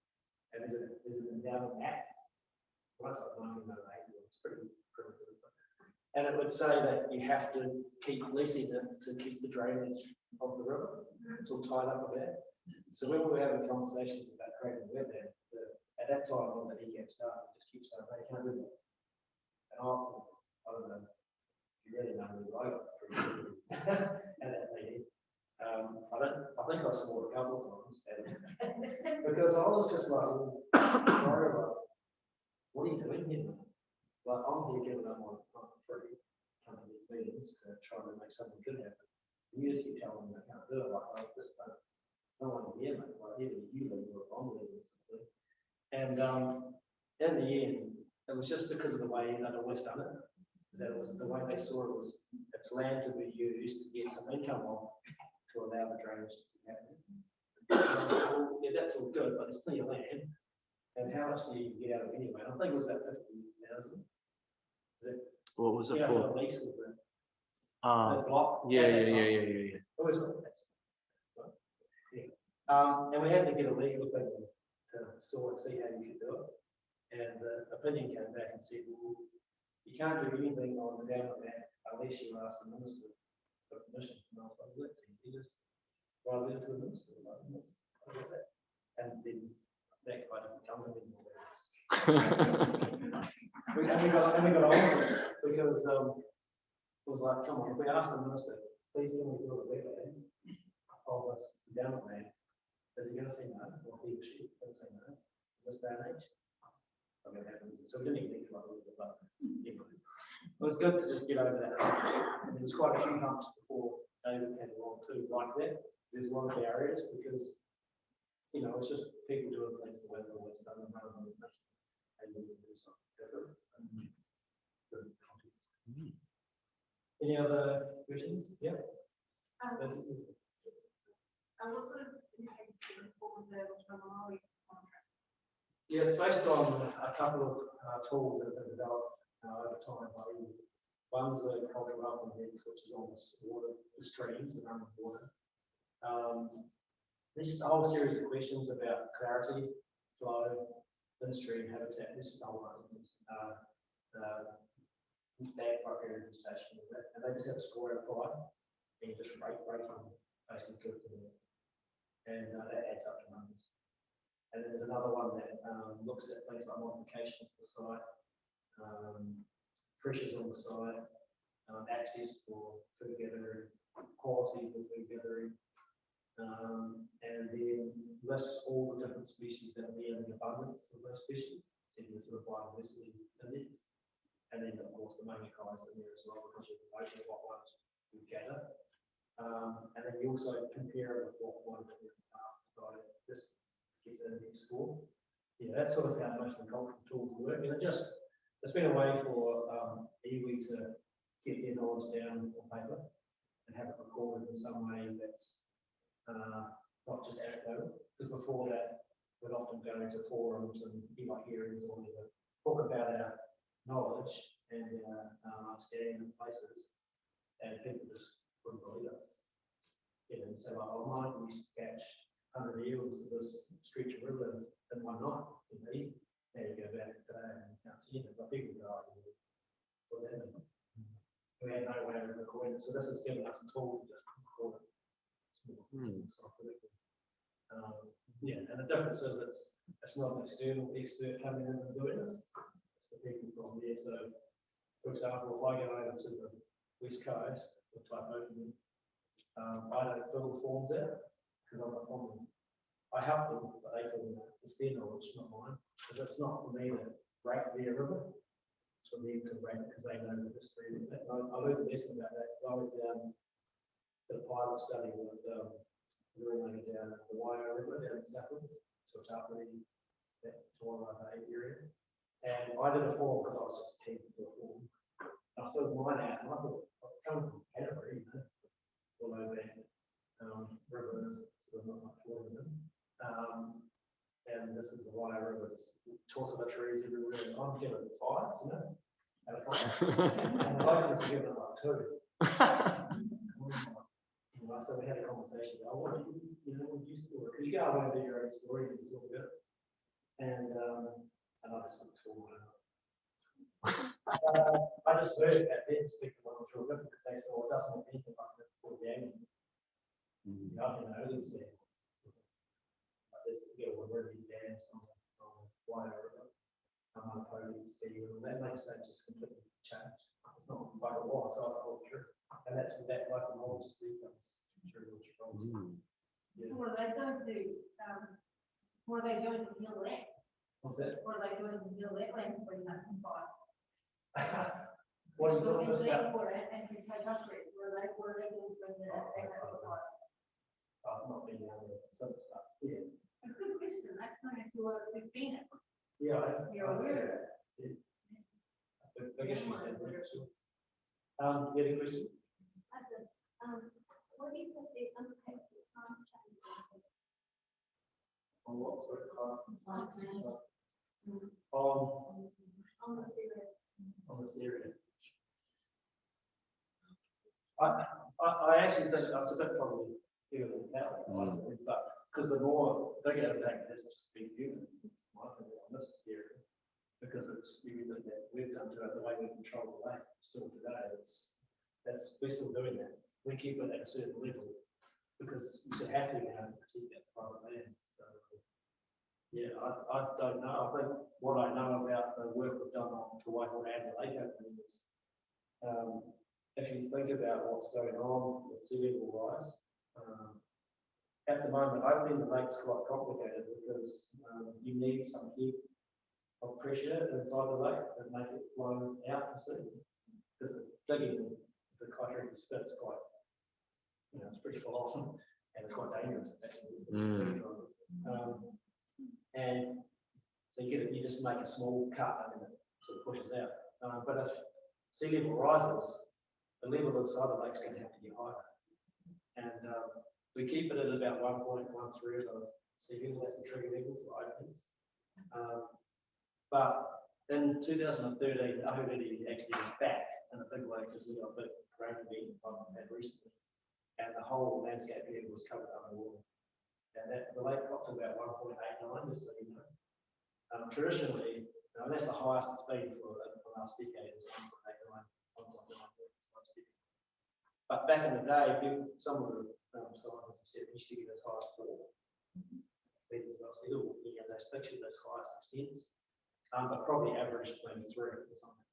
and there's an endowment act. Well, it's like 1908, it's pretty primitive. And it would say that you have to keep leasing it to keep the drainage of the river. It's all tied up with that. So when we were having conversations about creating wetland, at that time when the ECAN started, just keep saying, hey, can't do that. And I don't know, you really know who I got at that meeting. I think I saw it a couple of times because I was just like, what are you doing here? Like, I'm here giving up my time free, coming to these meetings to try to make something good happen. And you just keep telling me I can't do it. Like, this don't. No one here, mate. Like, either you leave or I'm leaving or something. And in the end, it was just because of the way they'd always done it. That it was the way they saw it was a it's land to be used to get some income on to allow the drainage to happen. Yeah, that's all good, but there's plenty of land. And how much do you get out of it anyway? I think it was about 50,000. What was it Yeah, for? the lease of the Yeah. block. It was, and we had to get a legal opinion to sort of see how you could do it. And the opinion came back and said, well, you can't do anything on the down of that unless you ask the minister for permission. And I was like, let's see, you just write it to the minister. And then that kind of come to me. We got on with it because it was like, come on, if we ask the minister, please can we build a wetland of this down land, is he going to say no? Or he or she going to say no? In this day and age? I'm going to happen. So we didn't even think about it, but anyway. It was good to just get over that. And there was quite a few humps before David came along too, like that. There's a lot of barriers because, you know, it's just people doing things the way they've always done them rather than do something different. Any other questions? Yeah. What sort of impacts do you form the Maori contract? Yeah, it's based on a couple of tools that have been developed over time by you. One's the cultural upland index, which is on this water, the streams that run the water. This is a whole series of questions about clarity, flow, in-stream habitat. This is the whole one. Bad riparian vegetation, and they just have a score out of 5, and you just rate them basically, and that adds up to numbers. And then there's another one that looks at things like modifications to the site, pressures on the site, access for food gathering, quality for food gathering, and then lists all the different species that will be in the abundance of those species, so you can sort of biodiversity index. And then, of course, the Motukarara in there as well, because you can notice what ones you gather. And then you also compare it with what ones in the past. So this gets an index score. Yeah, that's sort of how most of the cultural tools work. And it's been a way for iwi to get their knowledge down on paper and have it recorded in some way that's not just anecdotal. Because before that, we'd often go into forums and hearings or whatever, talk about our knowledge and understanding of places, and people just wouldn't believe us. You know, so like, oh, mine used to catch 100 eels at this stretch of river in one night. You know, now you go back today and you can't see it, but people go, oh, what's happening? We had no way of recording it, so this is giving us a tool to just record it. Yeah, and the difference is it's not an external expert coming in and doing it. The people from there. So, for example, if I go over to the West Coast or Tai Tapu, I don't fill the forms out because I'm not from them. I help them, but they fill them out. It's their knowledge, not mine. Because it's not for me to rate their river. It's for them to rate it because they know the history. And I learned the lesson about that because I went down to the pilot study with down the Whakaora River down in Southland, so it's up in that Tauranga area. And I did a form because I was just keen to do a form. I filled mine out, and I thought, I've come from Canterbury, you know, below that river, is sort of not much water in it. And this is the Whakaora River, just tortilla trees everywhere, and I'm giving it 5s, you know, out of 5. And the local was giving it like 2s. So we had a conversation about what you know, what you story, because you go away and do your own story and you talk about it. And I just went to I just heard that their perspective was real different because they said, well, it doesn't look anything like the full game. You know, there's a really dam somewhere from Whakaora, Steve, and that makes that just completely changed. It's not like it was, so I thought, true. And that's what that local knowledge is there comes through. Yeah. What are they going to do? What are they going to heal that? What's that? What are they going to heal that land for you nothing by? What are you talking about? What are they going to bring that back up? I've not been down there since stuff. Yeah. A good question. That's not if you've seen it. Yeah. You're aware of it. I guess you said that. You had a question? What do you think the impacts of climate change are? On what sort of Climate change. On this area? on this area. I actually think that's a bit probably feeling out, but because the more bigger impact is just being human, on this area, because it's everything that we've done to it, the way we control the lake still today, we're still doing that. We keep it at a certain level because we should have to be able to protect that private land. So yeah, I don't know. I think what I know about the work we've done on to Whakaora and the lake opening is if you think about what's going on with sea level rise, at the moment, opening the lake is quite complicated because you need some heat of pressure inside the lake to make it flow out to sea. Because digging the Kākāriki spit's quite, it's pretty full on and it's quite dangerous actually. And so you just make a small cut and it sort of pushes out. But if sea level rises, the level inside the lake is going to have to get higher. And we keep it at about 1.13 of sea level, that's the trigger level for openings. But in 2013, Ahuriri actually was back in a big way because we got a big rain event like we had recently. And the whole landscape here was covered underwater. And the lake got to about 1.89, just so you know. Traditionally, that's the highest it's been for the last decade, is 1.89, 1.9. But back in the day, some of the scientists have said it used to get as high as 4 meters above sea level. You have those pictures, those highest extents, but probably averaged maybe 3 or something.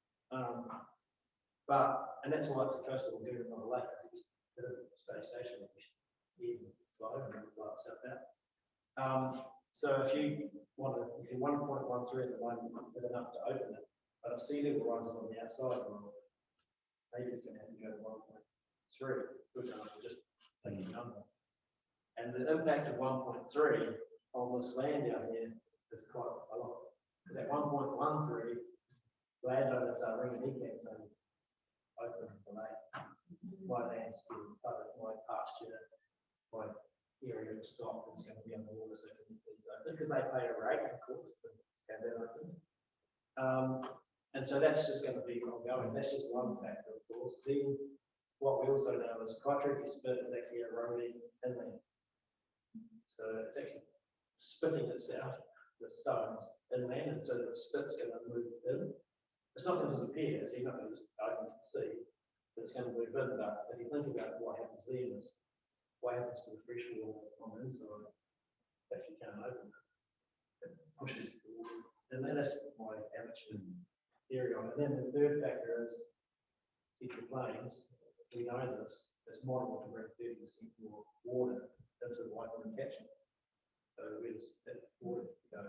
And that's why it's a coastal lagoon, not a lake. It's a bit of a space station that you flow and blow itself out. So if you 1.13 at the moment is enough to open it, but if sea level rises on the outside, well, maybe it's going to have to go to 1.3. Good enough to just take a number. And the impact of 1.3 on this land down here is quite a lot. Because at 1.13, landowners are ringing weekends and open the lake. My land's getting covered, my pasture, my area of stock is going to be underwater, so it can be open because they pay a rate, of course, to have that open. And so that's just going to be ongoing. That's just one factor, of course. Then what we also know is Kākāriki spit is actually eroding inland. So it's actually spitting itself, the stones, inland, and so the spit's going to move in. It's not going to disappear, so you're not going to just open to sea, but it's going to move in. But if you think about what happens then is what happens to the fresh water on the inside if you can't open it. It pushes the water. And that's my amateur theory on it. And then the third factor is tetra plains. We know this, it's model to bring 30% more water into the Whakaora catchment. So where does that water go?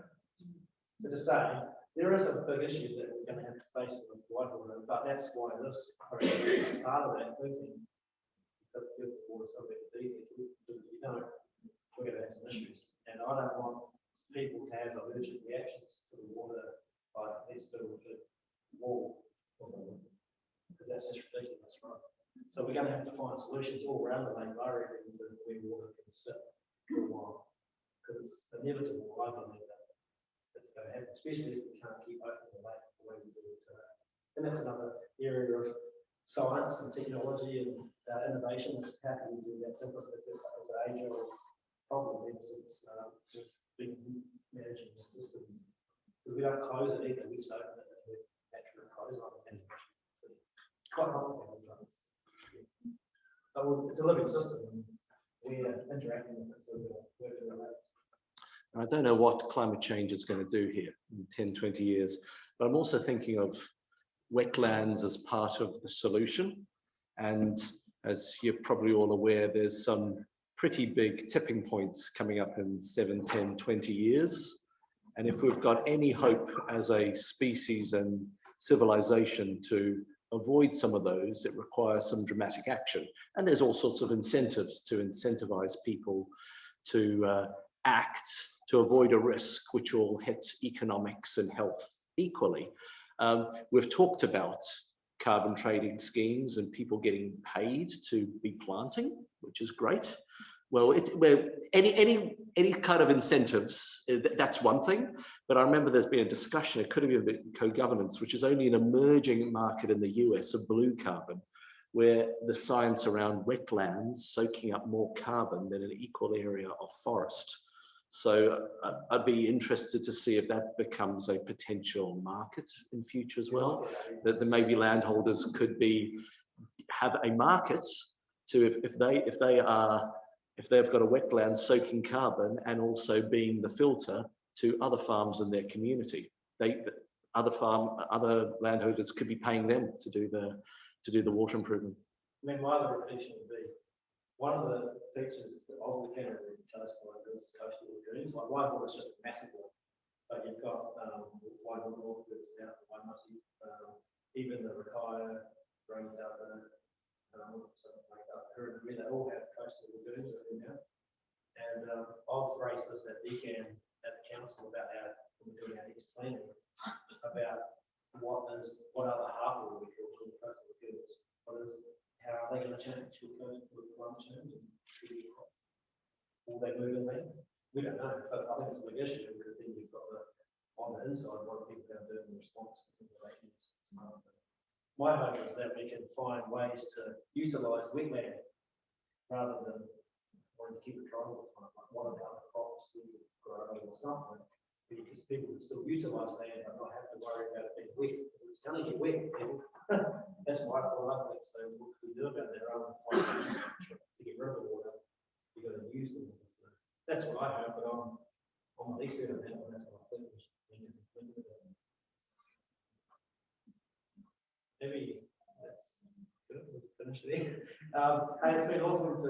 So to say, there are some big issues that we're going to have to face with Whakaora, but that's why this project is part of that thinking. Because the water so big to be there, if you don't, we're going to have some issues. And I don't want people to have allergic reactions to the water, like let's build a wall, because that's just ridiculous, right? So we're going to have to find solutions all around the lake lower area to where water can sit for a while. Because it's inevitable, I believe, that it's going to happen, especially if we can't keep open the lake the way we do it today. And that's another area of science and technology and innovation. Is how can we do that? It's an age-old problem ever since we've been managing the systems. Because we don't close it either, we just open it and we naturally close on it. It's quite complicated. But it's a living system, and we're interacting with it, so we're working on it. I don't know what climate change is going to do here in 10, 20 years, but I'm also thinking of wetlands as part of the solution. And as you're probably all aware, there's some pretty big tipping points coming up in 7, 10, 20 years. And if we've got any hope as a species and civilization to avoid some of those, it requires some dramatic action. And there's all sorts of incentives to incentivize people to act to avoid a risk which will hit economics and health equally. We've talked about carbon trading schemes and people getting paid to be planting, which is great. Well, any kind of incentives, that's one thing. But I remember there's been a discussion, it could have been a bit co-governance, which is only an emerging market in the US of blue carbon, where the science around wetlands soaking up more carbon than an equal area of forest. So I'd be interested to see if that becomes a potential market in future as well, that the maybe landholders could have a market to if they've got a wetland soaking carbon and also being the filter to other farms in their community. Other landholders could be paying them to do the water improvement. I mean, my other reflection would be one of the features of the Canterbury coastline is coastal lagoons. Like Waihora is just a massive one, but you've got Waihora north to the south of Waimati, even the Whakaora, Greendot, something like that. Ahuriri, they all have coastal lagoons in there. And I've raised this at DCAN at the council about how we're doing our next planning about what other harbour we call the coastal lagoons. How are they going to change with climate change? Will they move in there? We don't know, but I think it's a big issue because then you've got on the inside what people are doing in response to the ratings. My hope is that we can find ways to utilise wetland rather than wanting to keep it dry all the time, like one of the other crops we could grow or something, because people can still utilise land and not have to worry about it being wet, because it's going to get wet, people. That's my thought. I think so. What can we do about that rather than find ways to get rid of the water? You've got to use them. So that's what I hope, but I'm an expert on that, and that's what I think we should do. Maybe that's good. We'll finish there. Hey, it's been awesome to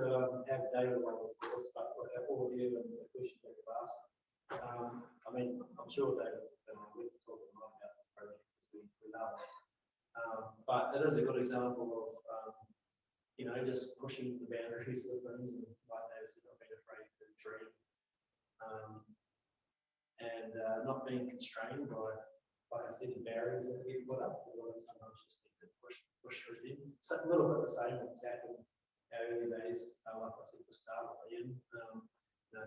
have David like this, but all of you and the questions that you've asked. I mean, I'm sure David we can talk a lot about the project because we love it. But it is a good example of, just pushing the boundaries of things and like they said, not being afraid to dream and not being constrained by, like I said, the barriers that we put up. Because sometimes you just need to push through them. So a little bit the same that's happened in our early days, like I said, at the start of the end.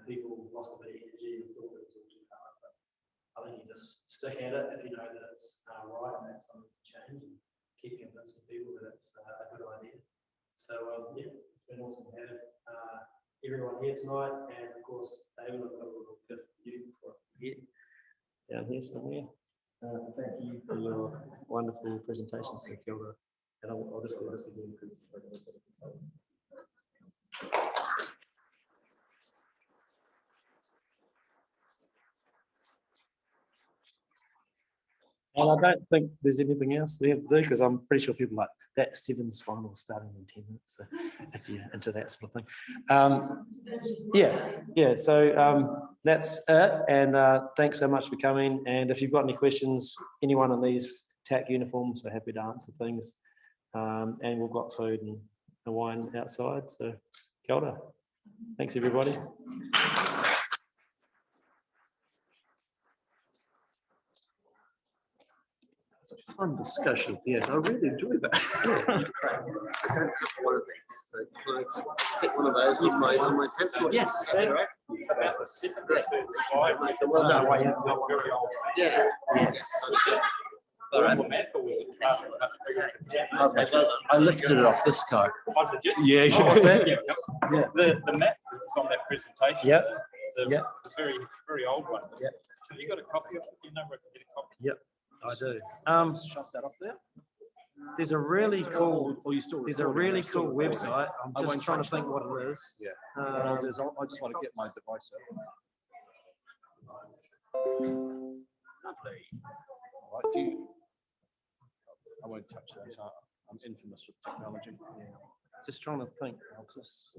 People lost a bit of energy and thought it was all too hard, but I think you just stick at it if you know that it's right and that's something to change and keep convincing people that it's a good idea. So yeah, it's been awesome to have everyone here tonight, and of course David, I've got a little gift for you before I forget down here somewhere. Thank you for your wonderful presentations, Whakaora. And I'll just do this again because I don't know. And I don't think there's anything else we have to do because I'm pretty sure people like that seven's final starting in 10 minutes. So if you're into that sort of thing. Yeah. So that's it. And thanks so much for coming. And if you've got any questions, anyone in these TAC uniforms are happy to answer things. And we've got food and wine outside. So kia ora. Thanks, everybody. It's a fun discussion. Yeah, I really enjoyed that. I don't have one of these, so can I stick one of those on my pencil? Yes. About the second or third slide. Well done. Why you haven't got very old. Yeah. Yes. All right. I lifted it off this guy. Oh, did you? Yeah. Oh, what's that? Yeah. Yeah. The map that's on that presentation. Yep. The very, very old one. Yep. So you got a copy of it? You know where to get a copy? Yep, I do. Shove that off there. There's a really cool website. I'm I just won't trying to touch think what it is. Yeah. I just want to get my device out. Lovely. All right, I won't touch that. I'm infamous with technology. Just trying to think. I'll just